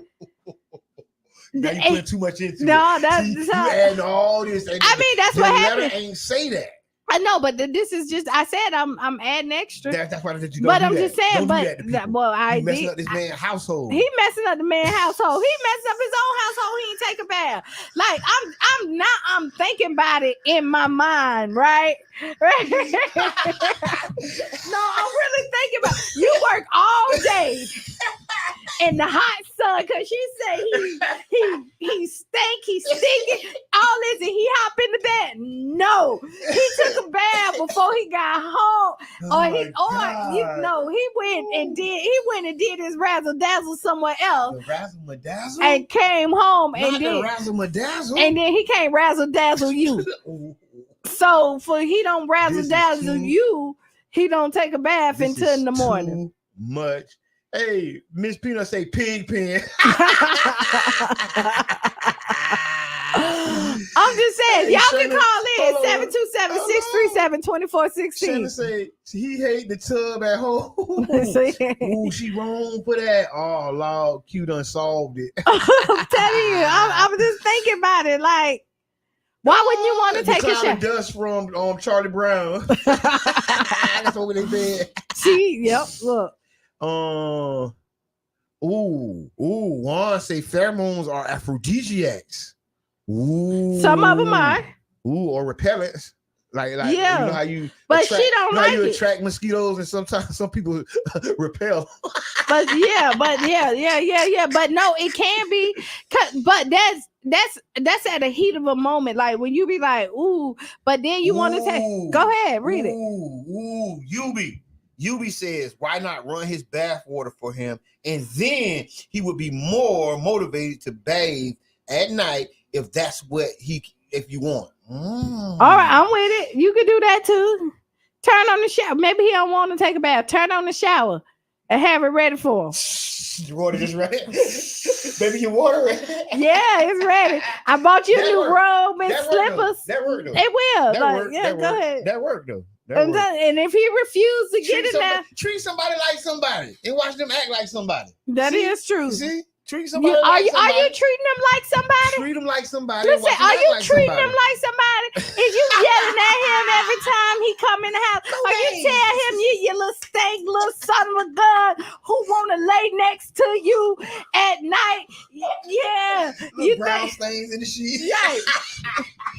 Now you put too much into it. No, that's you adding all this. I mean, that's what happened. Ain't say that. I know, but this is just. I said I'm adding extra. That's why you don't. But do I'm that. just saying. Don't But do that well, I messing up this man's household. He messing up the man's household. He messing up his own household. He ain't take a bath. Like I'm thinking about it in my mind, right? No, I'm really thinking about. You work all day in the hot sun because she said he stink, he stinking, all this, and he hop in the bed. No, he took a bath before he got home, he went and did his razzle dazzle somewhere else. The razzle dazzle and came home and then razzle dazzle, and then he can't razzle dazzle you. So for he don't razzle dazzle you, he don't take a bath until in the morning. Too much. Hey, Miss Peanut say pig pen. I'm just saying, Hey, y'all Shana, can call in hold on. 727-637-2416. Shana say he hate the tub at home. Ooh, she wrong for that. Oh, Lord, Q done solved it. I'm telling you, I'm just thinking about it. Like, why wouldn't you want to take a cloud shower? of dust from Charlie Brown. That's what they said. See, yep, look. Juan say pheromones are aphrodisiacs. Ooh. Some of them are. Ooh, or repellents. Like Yeah. you know how you But attract, she don't you know like how you it. attract mosquitoes and sometimes some people repel. But yeah. But no, it can be. But that's at the heat of a moment. Like when you be like, ooh, but then you want to take. Go ahead, read it. Yubi says, why not run his bath water for him, and then he would be more motivated to bathe at night if that's what if you want. All right, I'm with it. You can do that too. Turn on the shower. Maybe he don't want to take a bath. Turn on the shower and have it ready for him. Your water just ready. Baby, your water ready. Yeah, it's ready. I bought you a new robe and slippers. That worked though. It will. That worked. Yeah, go ahead. That worked though. And if he refused to get in there, treat somebody like somebody and watch them act like somebody. That is true. See? Treat somebody are you treating them like somebody? Treat them like somebody. Listen, are you treating them like somebody? Is you yelling at him every time he come in the house? Or you tell him you little stank little son of a gun who want to lay next to you at night? Yeah. You brown stains in the sheet. Right.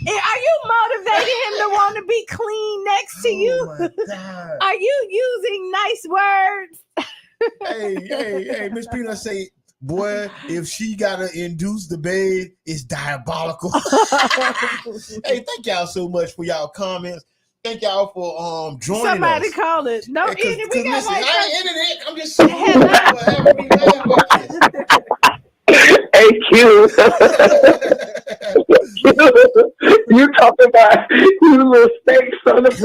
Are you motivating him to want to be clean next to you? My God. Are you using nice words? Hey, Miss Peanut say, boy, if she gotta induce the bathe, it's diabolical. Hey, thank y'all so much for y'all comments. Thank y'all for joining Somebody us. call it. No, Hey, we got listen, like I ain't ending it. I'm just saying. Hey, Q. You talking about you little steak son of a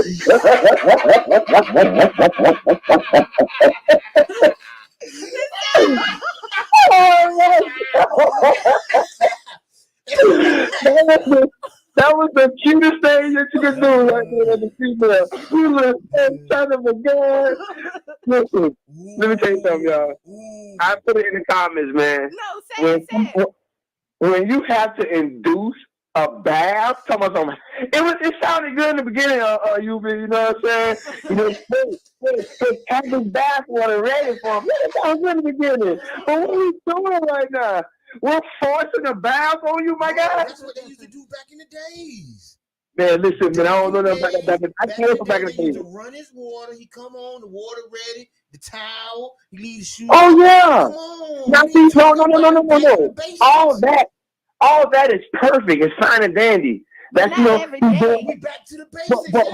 That was the cutest thing that you could do right there as a female. You little son of a gun. Listen, let me tell you something, y'all. I put it in the comments, man. No, say it. When you have to induce a bath, it sounded good in the beginning, you know what I'm saying? You know, have this bath water ready for him. It sounds good in the beginning. But what are we doing right now? We're forcing a bath on you, my guy. That's what they used to do back in the days. Man, listen, man, I don't know nothing back in the days. To run his water, he come on, the water ready, the towel, he leave the shoes. Oh yeah. Come on. No. All that is perfect. It's fine and dandy. That's every day. We back to the basics. But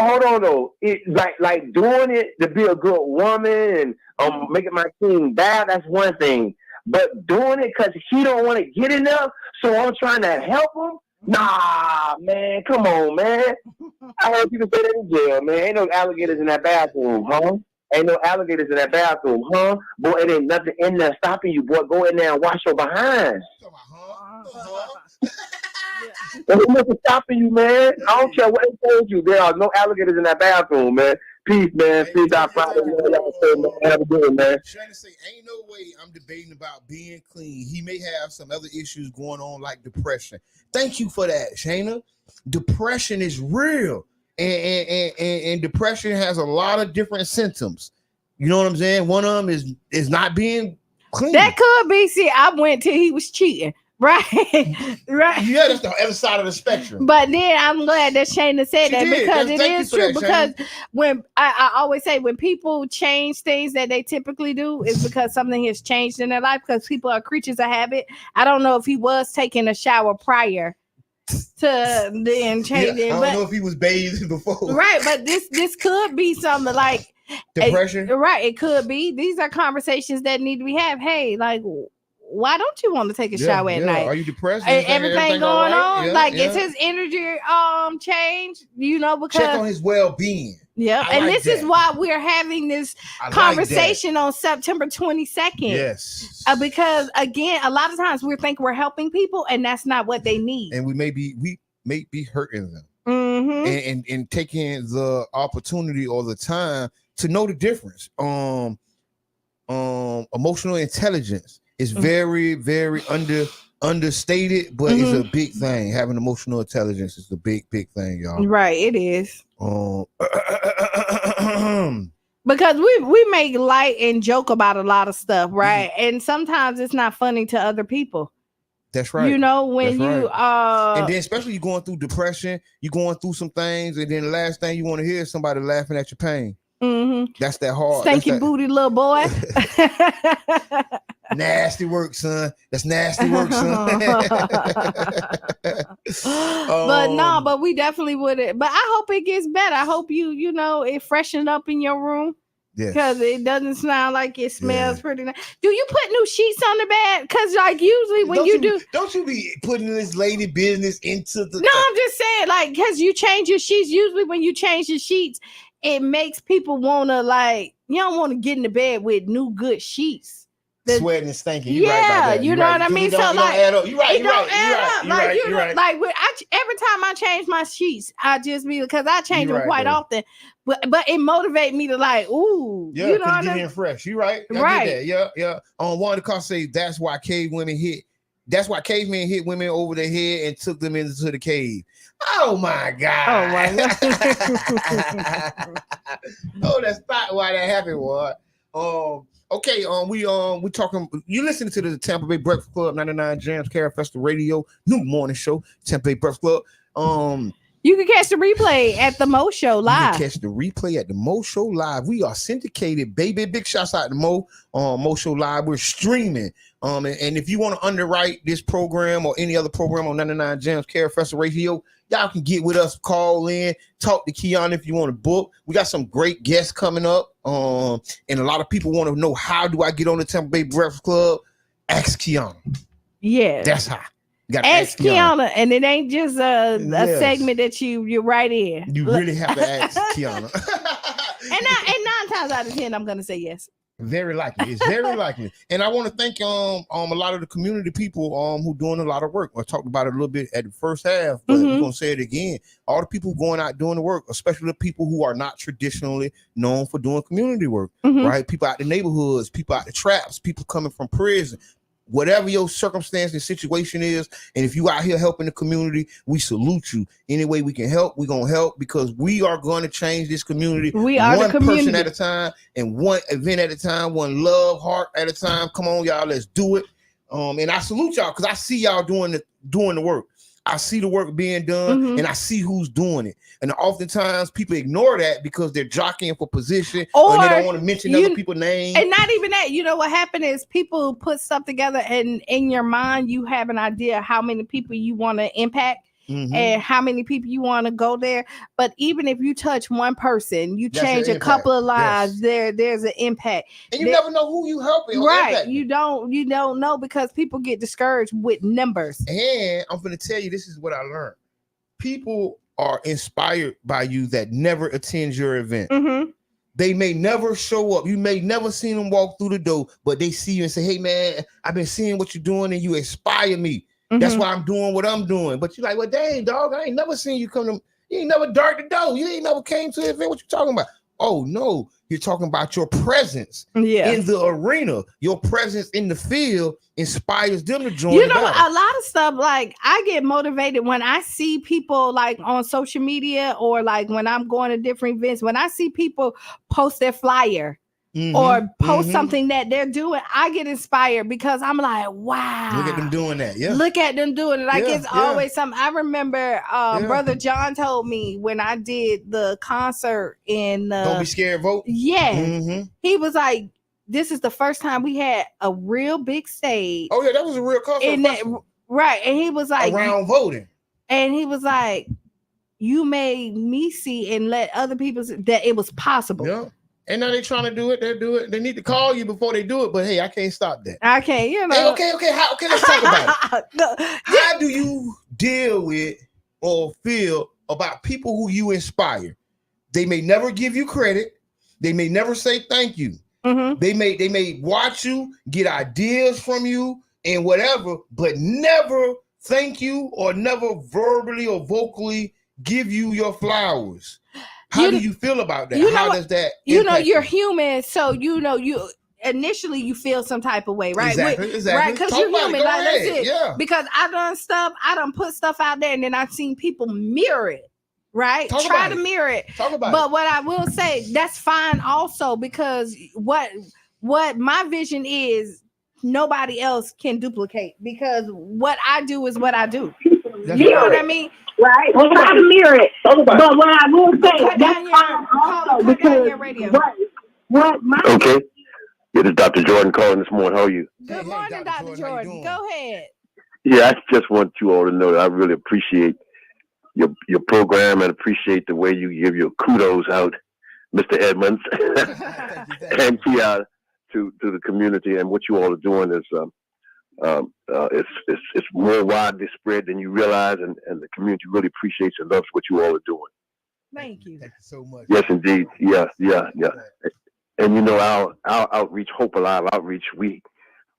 hold on though. It like doing it to be a good woman and making my king bad, that's one thing. But doing it because he don't want to get enough, so I'm trying to help him. Nah, man, come on, man. I heard people say that in jail, man. Ain't no alligators in that bathroom, huh? Ain't no alligators in that bathroom, huh? Boy, it ain't nothing in there stopping you, boy. Go in there and wash your behind. There's nothing stopping you, man. I don't care what they told you. There are no alligators in that bathroom, man. Peace, man. Peace out, Friday. Have a good one, man. Trying to say, ain't no way I'm debating about being clean. He may have some other issues going on, like depression. Thank you for that, Shayna. Depression is real, and depression has a lot of different symptoms. You know what I'm saying? One of them is not being clean. That could be. See, I went till he was cheating. Right. Yeah, that's the other side of the spectrum. But then I'm glad that Shayna said that because it is true. Because when I always say when people change things that they typically do, is because something has changed in their life. Because people are creatures of habit. I don't know if he was taking a shower prior to then changing. I don't know if he was bathed before. Right, but this could be something like depression. Right, it could be. These are conversations that need to be had. Hey, like, why don't you want to take a shower at night? Are you depressed? Everything going on? Yeah, is his energy changed? Because check on his well-being. Yeah, and this is why we're having this conversation on September 22nd. Yes, because again, a lot of times we think we're helping people, and that's not what they need. And we may be hurting them, and taking the opportunity or the time to know the difference. Emotional intelligence is very, very understated, but it's a big thing. Having emotional intelligence is the big thing, y'all. Right, it is. Because we make light and joke about a lot of stuff, right? And sometimes it's not funny to other people. That's right. When and then especially you going through depression, you going through some things, and then the last thing you want to hear is somebody laughing at your pain. That's that hard. Stinky booty little boy. Nasty work, son. That's nasty work, son. But we definitely would. But I hope it gets better. I hope it freshened up in your room. Because it doesn't sound like it smells pretty nice. Do you put new sheets on the bed? Because usually when don't you be putting this lady business into the. No, I'm just saying because you change your sheets. Usually when you change your sheets, it makes people want to you don't want to get in the bed with new good sheets. Sweating and stinking. You right know what I mean. So You're right. Every time I change my sheets, I just be because I change them quite often. But it motivates me to ooh, you know what I mean? Fresh. You right. I get that. Yeah. One of the cars say that's why cavemen hit women over their head and took them into the cave. Oh my God. Oh my God. No, that's not why that happened. What? Okay, we talking. You listening to the Tampa Bay Breakfast Club, 99 Jams, Cara Festival Radio, new morning show, Tampa Bay Breakfast Club. You can catch the replay at the Mo Show Live. You can catch the replay at the Mo Show Live. We are syndicated, baby. Big shouts out to Mo Show Live. We're streaming. And if you want to underwrite this program or any other program on 99 Jams, Cara Festival Radio, y'all can get with us, call in, talk to Qiana if you want to book. We got some great guests coming up. And a lot of people want to know, how do I get on the Tampa Bay Breakfast Club? Ask Qiana. Yeah. That's how. You gotta ask Qiana. And it ain't just a segment that you're right in. You really have to ask Qiana. and 9 times out of 10, I'm going to say yes. Very likely. It's very likely. And I want to thank a lot of the community people who doing a lot of work. I talked about it a little bit at the first half, but we're gonna say it again. All the people going out doing the work, especially the people who are not traditionally known for doing community work, right? People out the neighborhoods, people out the traps, people coming from prison. Whatever your circumstance and situation is, and if you out here helping the community, we salute you. Any way we can help, we're going to help, because we are going to change this community. We are one the community. person at a time, and one event at a time, one love heart at a time. Come on, y'all, let's do it. And I salute y'all because I see y'all doing the work. I see the work being done, and I see who's doing it. And oftentimes people ignore that because they're jockeying for position, or they don't want to mention other people's names. And not even that. You know what happened is people put stuff together, and in your mind you have an idea how many people you want to impact. And how many people you want to go there. But even if you touch one person, you change a couple of lives, there's an impact. And you never know who you helping. Right. You don't know, because people get discouraged with numbers. And I'm going to tell you, this is what I learned. People are inspired by you that never attend your event. They may never show up. You may never see them walk through the door, but they see you and say, hey man, I've been seeing what you're doing and you inspire me. That's why I'm doing what I'm doing. But you're like, well, dang, dog, I ain't never seen you come to, you ain't never darted the door. You ain't never came to the event. What you talking about? Oh, no, you're talking about your presence in the arena. Your presence in the field inspires them to join. You know, a lot of stuff, like I get motivated when I see people like on social media, or like when I'm going to different events, when I see people post their flyer. Or post something that they're doing, I get inspired because I'm like, wow. Look at them doing that. Yeah. Look at them doing it. Like it's always something. I remember Brother John told me when I did the concert in Don't Be Scared, Vote. Yeah. He was like, this is the first time we had a real big stage. Oh, yeah, that was a real concert. Right. And he was like, around voting. And he was like, you made me see and let other people see that it was possible. Yeah. And now they're trying to do it. They do it. They need to call you before they do it. But hey, I can't stop that. I can't, you know. Hey, okay. Let's talk about it. How do you deal with or feel about people who you inspire? They may never give you credit. They may never say thank you. Mm-hmm. They may watch you, get ideas from you, and whatever, but never thank you or never verbally or vocally give you your flowers. How do you feel about that? How does that impact you're human, so you initially you feel some type of way, right? Exactly. Right, because you're human. Like, that's it. Yeah. Because I done put stuff out there, and then I've seen people mirror it, right? Try to mirror it. Talk about but what I will say, that's fine also, because what my vision is, nobody else can duplicate, because what I do is what I do. You know what I mean? Right? Well, try to mirror it. But what I will say, that's fine also, because what my okay. It is Dr. Jordan calling this morning. How are you? Good morning, Dr. Jordan. Go ahead. Yeah, I just want you all to know that I really appreciate your program and appreciate the way you give your kudos out, Mr. Edmonds and Qiana, to the community. And what you all are doing is it's more widely spread than you realize, and the community really appreciates and loves what you all are doing. Thank you. Thank you so much. Yes, indeed. Yeah. And you know, our outreach, Hope Alive outreach, we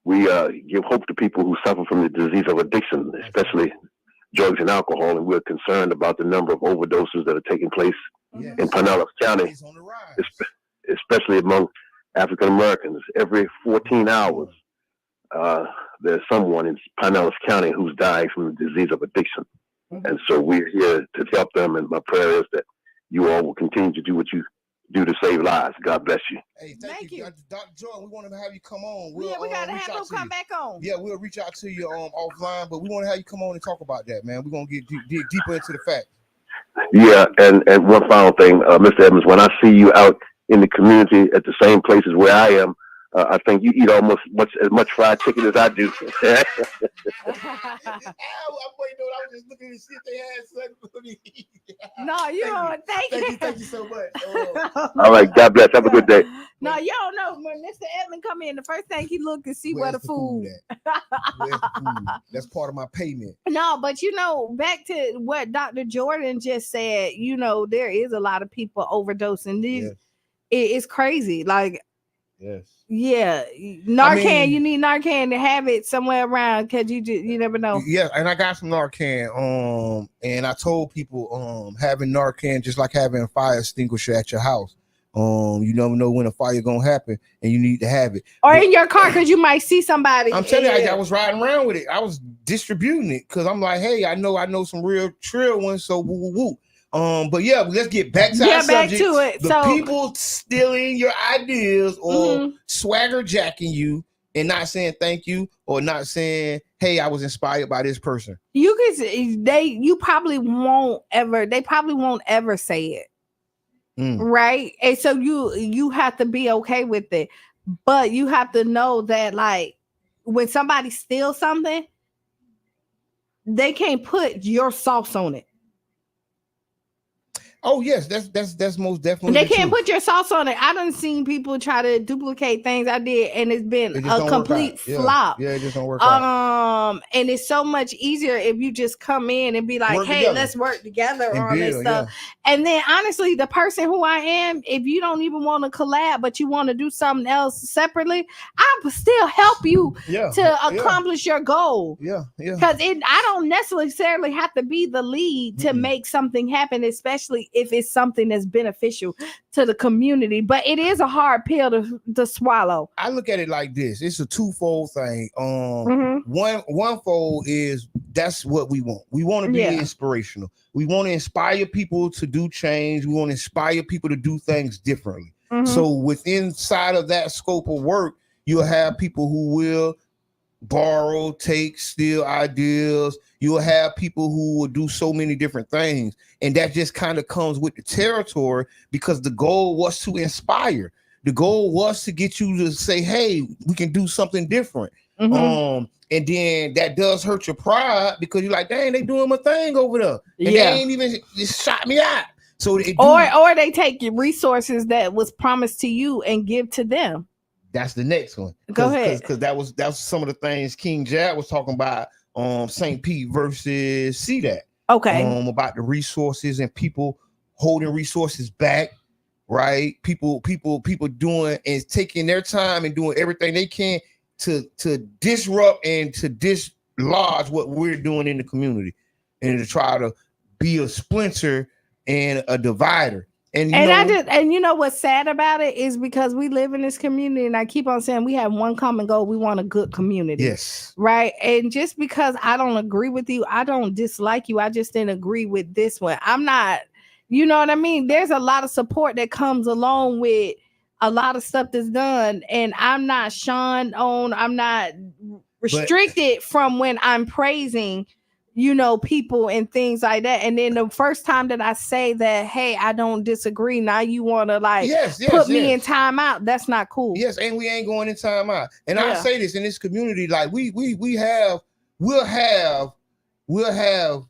give hope to people who suffer from the disease of addiction, especially drugs and alcohol, and we're concerned about the number of overdoses that are taking place in Pinellas County, especially among African Americans. Every 14 hours, there's someone in Pinellas County who's dying from the disease of addiction. And so we're here to help them, and my prayer is that you all will continue to do what you do to save lives. God bless you. Hey, thank you. Dr. Jordan, we want to have you come on. We got to have him come back on. Yeah, we'll reach out to you offline, but we want to have you come on and talk about that, man. We're going to dig deeper into the facts. Yeah, and one final thing, Mr. Evans, when I see you out in the community at the same places where I am, I think you eat almost as much fried chicken as I do. I was just looking to see if they had something for me. No, you don't. Thank you. Thank you so much. All right, God bless. Have a good day. No, you don't know. When Mr. Edmond come in, the first thing he look to see where the food. Where's the food? That's part of my payment. No, but back to what Dr. Jordan just said, there is a lot of people overdosing. It's crazy. Like, yes. Yeah, Narcan. You need Narcan to have it somewhere around, because you never know. Yeah, and I got some Narcan. And I told people, having Narcan just like having a fire extinguisher at your house. You never know when a fire gonna happen, and you need to have it. Or in your car, because you might see somebody. I'm telling you, I was riding around with it. I was distributing it because I'm like, hey, I know some real trill ones. So woo woo woo. But yeah, let's get back to our subject. To it. The people stealing your ideas or swagger jacking you and not saying thank you or not saying, hey, I was inspired by this person. They probably won't ever say it. Right. And so you have to be okay with it. But you have to know that, like, when somebody steals something, they can't put your sauce on it. Oh yes, that's most definitely. They can't put your sauce on it. I done seen people try to duplicate things I did, and it's been a complete flop. Yeah, it just don't work out. And it's so much easier if you just come in and be like, "Hey, let's work together on this stuff." Yeah. And then, honestly, the person who I am, if you don't even want to collab, but you want to do something else separately, I will still help you to accomplish your goal. Yeah. Because I don't necessarily have to be the lead to make something happen, especially if it's something that's beneficial to the community. But it is a hard pill to swallow. I look at it like this. It's a twofold thing. One fold is that's what we want. We want to be inspirational. We want to inspire people to do change. We want to inspire people to do things differently. So within side of that scope of work, you'll have people who will borrow, take, steal ideas. You'll have people who will do so many different things. And that just kind of comes with the territory, because the goal was to inspire. The goal was to get you to say, hey, we can do something different. And then that does hurt your pride, because you're like, dang, they doing my thing over there. And they ain't even just shot me out. So or they take your resources that was promised to you and give to them. That's the next one. Go ahead. Because that was some of the things King Jad was talking about. St. Pete versus CDAT. Okay. About the resources and people holding resources back, right? People doing and taking their time and doing everything they can to disrupt and to dislodge what we're doing in the community, and to try to be a splinter and a divider. And you know what's sad about it is because we live in this community, and I keep on saying we have one common goal. We want a good community. Yes. Right. And just because I don't agree with you, I don't dislike you. I just didn't agree with this one. I'm not, you know what I mean? There's a lot of support that comes along with a lot of stuff that's done. And I'm not shunned on, I'm not restricted from when I'm praising, you know, people and things like that. And then the first time that I say that, hey, I don't disagree, now you want to put me in timeout. That's not cool. Yes, and we ain't going in timeout. And I say this in this community, like we'll have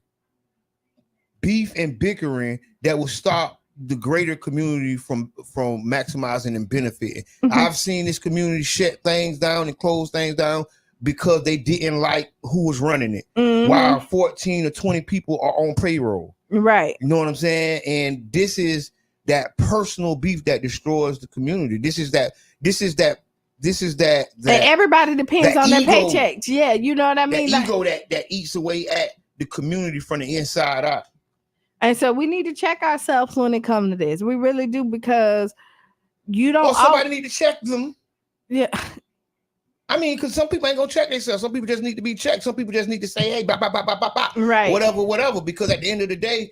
beef and bickering that will stop the greater community from maximizing and benefiting. I've seen this community shut things down and close things down because they didn't like who was running it, while 14 or 20 people are on payroll. Right. You know what I'm saying? And this is that personal beef that destroys the community. This is that and everybody depends on their paychecks. Yeah, you know what I mean? That ego that eats away at the community from the inside out. And so we need to check ourselves when it comes to this. We really do, because you don't. Somebody need to check them. Yeah. I mean, because some people ain't gonna check themselves. Some people just need to be checked. Some people just need to say, hey, blah, blah, blah, blah, blah, blah. Right. Whatever. Because at the end of the day,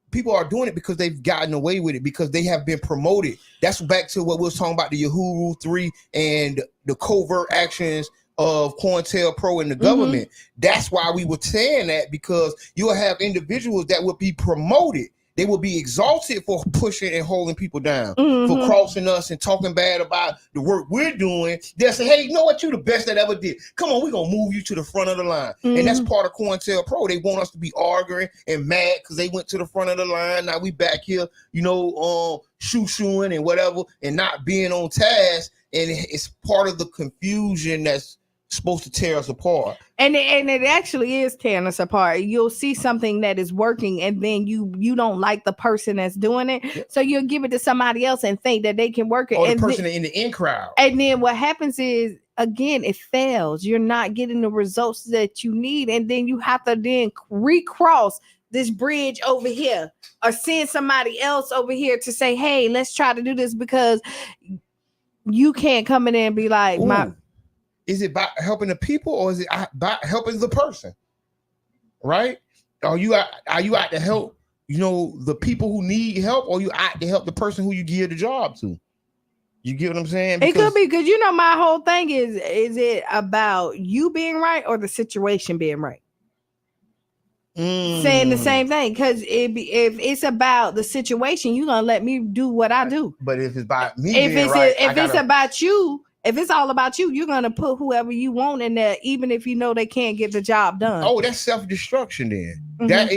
people are doing it because they've gotten away with it, because they have been promoted. That's back to what we was talking about, the Uhuru 3 and the covert actions of COINTELPRO and the government. That's why we were saying that, because you'll have individuals that will be promoted. They will be exalted for pushing and holding people down, for crossing us and talking bad about the work we're doing. They'll say, hey, you know what? You're the best that ever did. Come on, we're going to move you to the front of the line. And that's part of COINTELPRO. They want us to be arguing and mad because they went to the front of the line. Now we back here, you know, shoo-shooing and whatever, and not being on task. And it's part of the confusion that's supposed to tear us apart. And it actually is tearing us apart. You'll see something that is working, and then you don't like the person that's doing it, so you'll give it to somebody else and think that they can work it. Or the person in the in crowd. And then what happens is, again, it fails. You're not getting the results that you need, and then you have to then recross this bridge over here, or send somebody else over here to say, hey, let's try to do this, because you can't come in there and be like, is it about helping the people, or is it about helping the person? Right? Are you out to help, you know, the people who need help, or you out to help the person who you give the job to? You get what I'm saying? It could be, because you know, my whole thing is it about you being right or the situation being right? Saying the same thing, because if it's about the situation, you're gonna let me do what I do. But if it's about me, it's about you. If it's all about you, you're gonna put whoever you want in there, even if you know they can't get the job done. Oh, that's self-destruction then. That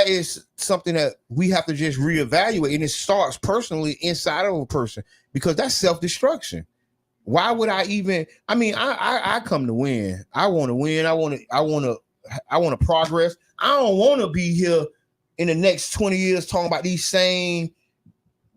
is something that we have to just reevaluate, and it starts personally inside of a person, because that's self-destruction. Why would I even? I mean, I come to win. I want to win. I want to progress. I don't want to be here in the next 20 years talking about these same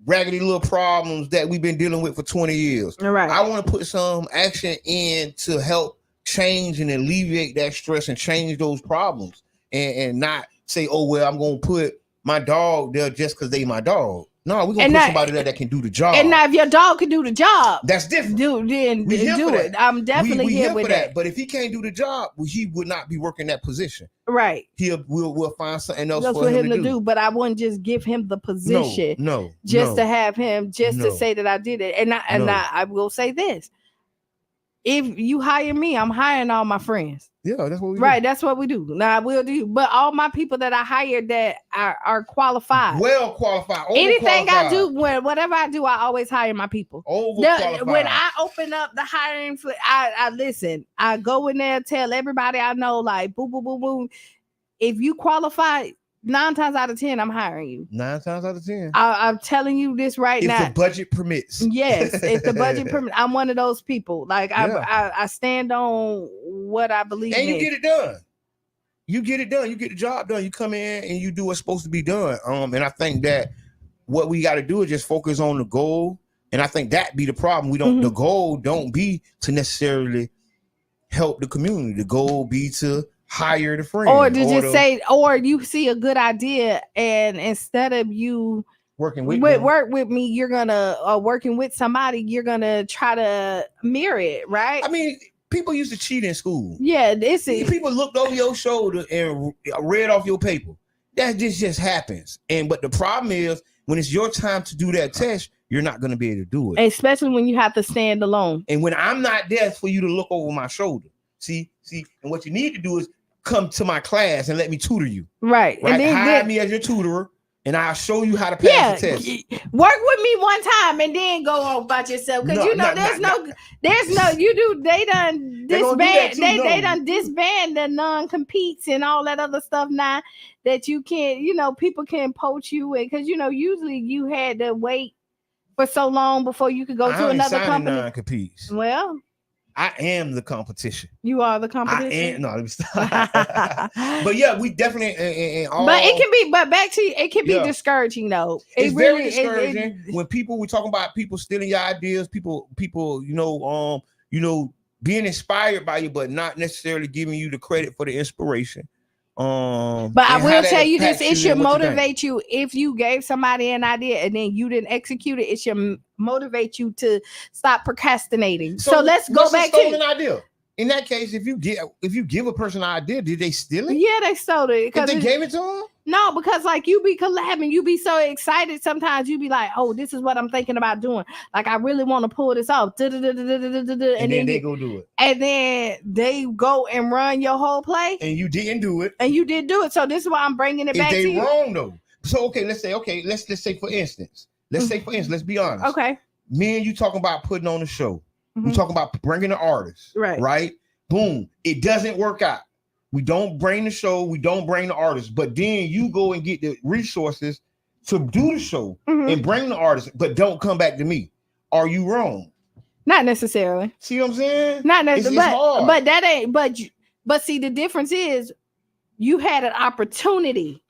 raggedy little problems that we've been dealing with for 20 years. Right. I want to put some action in to help change and alleviate that stress and change those problems, and not say, oh, well, I'm going to put my dog there just because they my dog. No, we're going to put somebody there that can do the job. And now if your dog can do the job, that's different. Do it. I'm definitely here with that. But if he can't do the job, well, he would not be working that position. Right. We'll find something else for him to do. But I wouldn't just give him the position. No. To have him to say that I did it. And I will say this. If you hire me, I'm hiring all my friends. Yeah, that's what we do. Right, that's what we do. Now I will do, but all my people that I hired that are qualified. Well qualified. Anything I do, whatever I do, I always hire my people. Overqualified. When I open up the hiring, I listen. I go in there, tell everybody I know, like, boo, boo, boo, boo. If you qualify, 9 times out of 10, I'm hiring you. 9 times out of 10. I'm telling you this right now. If the budget permits. Yes, if the budget permits. I'm one of those people. Like I stand on what I believe in. And you get it done. You get it done. You get the job done. You come in and you do what's supposed to be done. And I think that what we got to do is just focus on the goal. And I think that be the problem. We don't. The goal don't be to necessarily help the community. The goal be to hire the friend. Or to just say, or you see a good idea, and instead of you work with me, you're gonna working with somebody, you're gonna try to mirror it, right? I mean, people used to cheat in school. Yeah, this is people looked over your shoulder and read off your paper. That just happens. But the problem is when it's your time to do that test, you're not going to be able to do it. Especially when you have to stand alone. And when I'm not there for you to look over my shoulder. See, and what you need to do is come to my class and let me tutor you. Right. And then hire me as your tutor, and I'll show you how to pass the test. Work with me one time and then go on about yourself. Because they done disband the non-competes and all that other stuff now that you can't, people can poach you in. Because, usually you had to wait for so long before you could go to another company. Non-competes. Well, I am the competition. You are the competition. I am. No, let me stop. But yeah, we definitely. But it can be. But back to you, it can be discouraging though. It's very discouraging when we talking about people stealing your ideas. People, being inspired by you, but not necessarily giving you the credit for the inspiration. But I will tell you this: it should motivate you if you gave somebody an idea and then you didn't execute it. It should motivate you to stop procrastinating. So let's go back to an idea. In that case, if you give a person an idea, did they steal it? Yeah, they stole it. If they gave it to them? No, because like you be collabing, you be so excited. Sometimes you be like, "Oh, this is what I'm thinking about doing. Like I really want to pull this off." And then they go do it. And then they go and run your whole play. And you didn't do it. And you didn't do it. So this is why I'm bringing it back to you. If they wrong though. So let's say for instance. Let's be honest. Okay. Me and you talking about putting on a show. We talking about bringing an artist. Right? Boom. It doesn't work out. We don't bring the show. We don't bring the artist. But then you go and get the resources to do the show and bring the artist, but don't come back to me. Are you wrong? Not necessarily. See what I'm saying? Not necessarily. It's hard. But that ain't. But see, the difference is you had an opportunity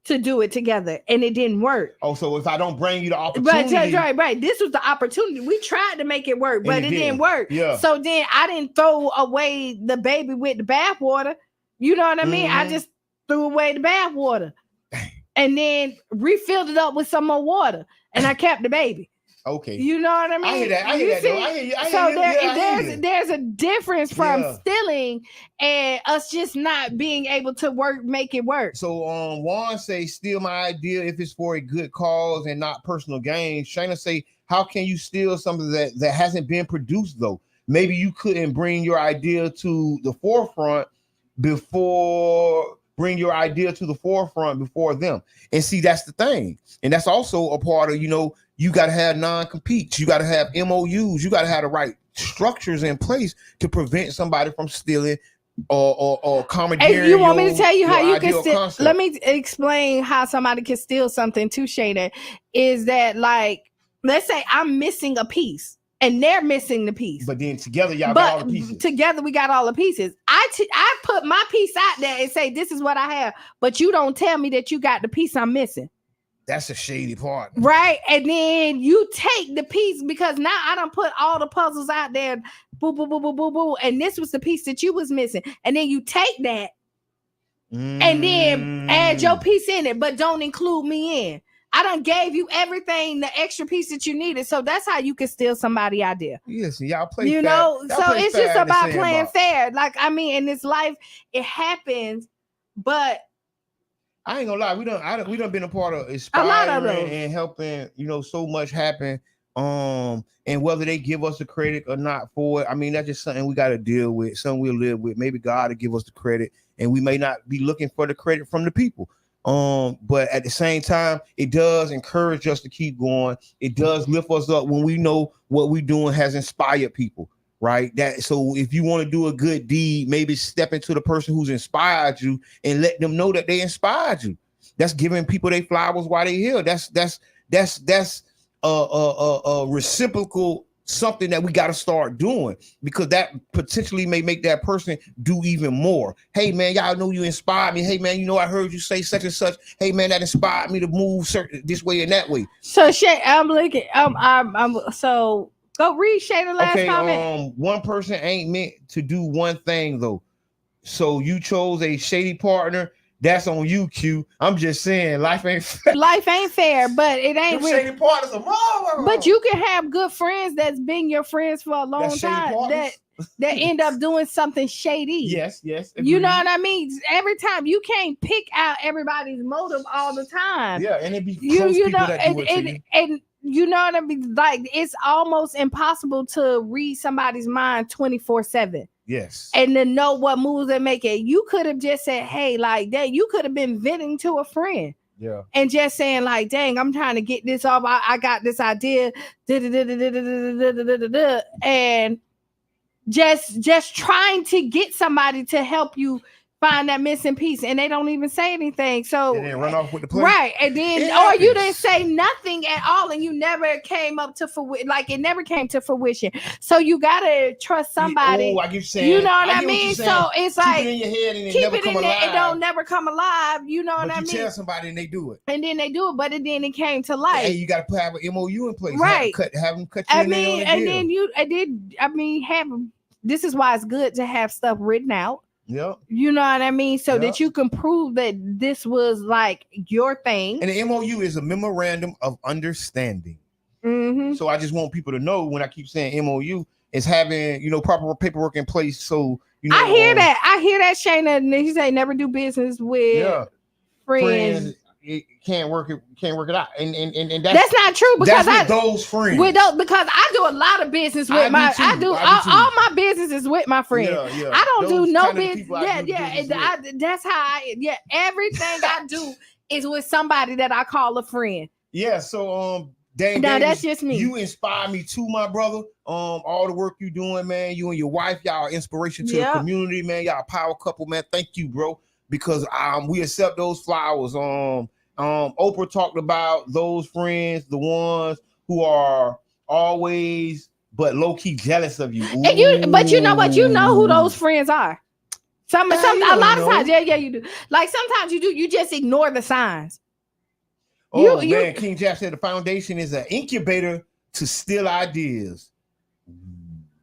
to do it together and it didn't work. Oh, so if I don't bring you the opportunity. Right. This was the opportunity. We tried to make it work, but it didn't work. Yeah. So then I didn't throw away the baby with the bathwater. You know what I mean? I just threw away the bathwater and then refilled it up with some more water and I kept the baby. Okay. You know what I mean? I hear that. I hear that. So there's a difference from stealing and us just not being able to make it work. So Juan say steal my idea if it's for a good cause and not personal gain. Qiana say, how can you steal something that hasn't been produced though? Maybe you couldn't bring your idea to the forefront before them. And see, that's the thing. And that's also a part of, you got to have non-competes. You got to have MOUs. You got to have the right structures in place to prevent somebody from stealing or commandeering. Hey, you want me to tell you how you can steal? Let me explain how somebody can steal something too, Qiana. Is that like, let's say I'm missing a piece. And they're missing the piece. But then together, y'all got all the pieces. Together, we got all the pieces. I put my piece out there and say, this is what I have. But you don't tell me that you got the piece I'm missing. That's a shady part. Right? And then you take the piece because now I done put all the puzzles out there. Boo, boo, boo, boo, boo, boo. And this was the piece that you was missing. And then you take that and then add your piece in it, but don't include me in. I done gave you everything, the extra piece that you needed. So that's how you can steal somebody's idea. Yes, y'all play fair. So it's just about playing fair. Like, I mean, in this life, it happens, but I ain't gonna lie, we done been a part of inspiring and helping, so much happen. And whether they give us the credit or not for it, I mean, that's just something we got to deal with, something we'll live with. Maybe God will give us the credit, and we may not be looking for the credit from the people. But at the same time, it does encourage us to keep going. It does lift us up when we know what we're doing has inspired people, right? So if you want to do a good deed, maybe step into the person who's inspired you and let them know that they inspired you. That's giving people their flowers while they here. That's a reciprocal something that we got to start doing, because that potentially may make that person do even more. Hey man, y'all know you inspired me. Hey man, you know I heard you say such and such. Hey man, that inspired me to move certain this way and that way. So Shay, I'm looking. I'm so go read Shay the last comment. One person ain't meant to do one thing though. So you chose a shady partner. That's on you, Q. I'm just saying, life ain't fair. Life ain't fair, but it ain't really. Shady partners are more. But you can have good friends that's been your friends for a long time that end up doing something shady. Yes. Agreed. You know what I mean? Every time you can't pick out everybody's motive all the time. Yeah, and it be close people that do it to you. And you know what I mean? Like it's almost impossible to read somebody's mind 24/7. Yes. And to know what moves they're making. You could have just said, hey, like that. You could have been venting to a friend. Yeah. And just saying, like, dang, I'm trying to get this off. I got this idea. And just trying to get somebody to help you find that missing piece, and they don't even say anything. So and then run off with the play. Right. And then or you didn't say nothing at all, and you never came up to it never came to fruition. So you gotta trust somebody. Oh, I get you saying. You know what I mean? So it's like keep it in your head and keep never it come in alive. there. It don't never come alive. You know what I mean? You tell somebody and they do it. And then they do it, but then it came to life. Hey, you gotta have an MOU in place. Right. Have them cut you in there on the deal. This is why it's good to have stuff written out. Yep. You know what I mean? So that you can prove that this was like your thing. And the MOU is a memorandum of understanding. Mm-hmm. So I just want people to know, when I keep saying MOU, is having, proper paperwork in place. So, I hear that, Shayna. And he say never do business with friends. It can't work it out, and that's not true, because those friends because I do a lot of business with all my business is with my friends. Yeah. I don't do no business. That's how everything I do is with somebody that I call a friend. Yeah. So Dang, now that's just me. You inspire me too, my brother. All the work you doing, man. You and your wife, y'all are inspiration to the community, man. Y'all a power couple, man. Thank you, bro. Because we accept those flowers. Oprah talked about those friends, the ones who are always but low-key jealous of you. But you know what? You know who those friends are. A lot of times, you do. Like sometimes you do, you just ignore the signs. Man, King Jack said the foundation is an incubator to steal ideas.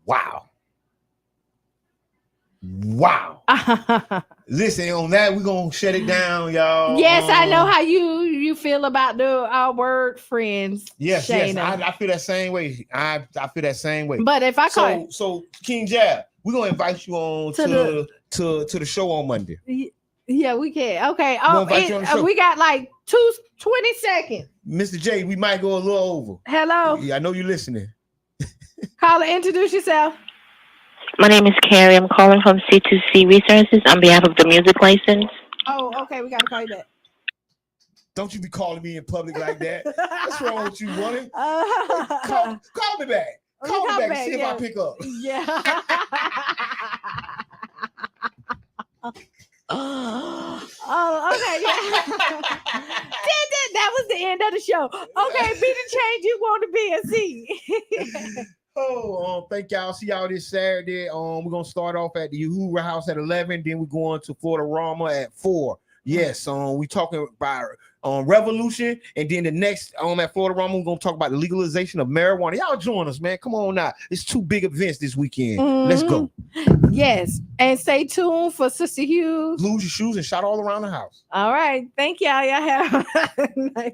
Wow. Listen, on that, we're gonna shut it down, y'all. Yes, I know how you feel about our word friends. Yes, I feel that same way. I feel that same way. But if I call so King Jab, we're gonna invite you on to the show on Monday. Yeah, we can. Okay. We got like 20 seconds. Mr. J, we might go a little over. Hello. Yeah, I know you're listening. Caller, introduce yourself. My name is Carrie. I'm calling from C2C Resources on behalf of the music license. Oh, okay. We got to call you back. Don't you be calling me in public like that. What's wrong with you, woman? Call me back. Call me back. See if I pick up. Yeah. Okay. Yeah. That was the end of the show. Okay, be the change you want to be and see. Thank y'all. See y'all this Saturday. We're gonna start off at the Uhuru House at 11. Then we're going to Florida Rama at 4. Yes, we talking about revolution, and then the next at Florida Rama, we're gonna talk about the legalization of marijuana. Y'all join us, man. Come on now. It's 2 big events this weekend. Mm-hmm. Let's go. Yes, and stay tuned for Sister Hughes. Lose your shoes and shout all around the house. All right. Thank y'all. Y'all have a nice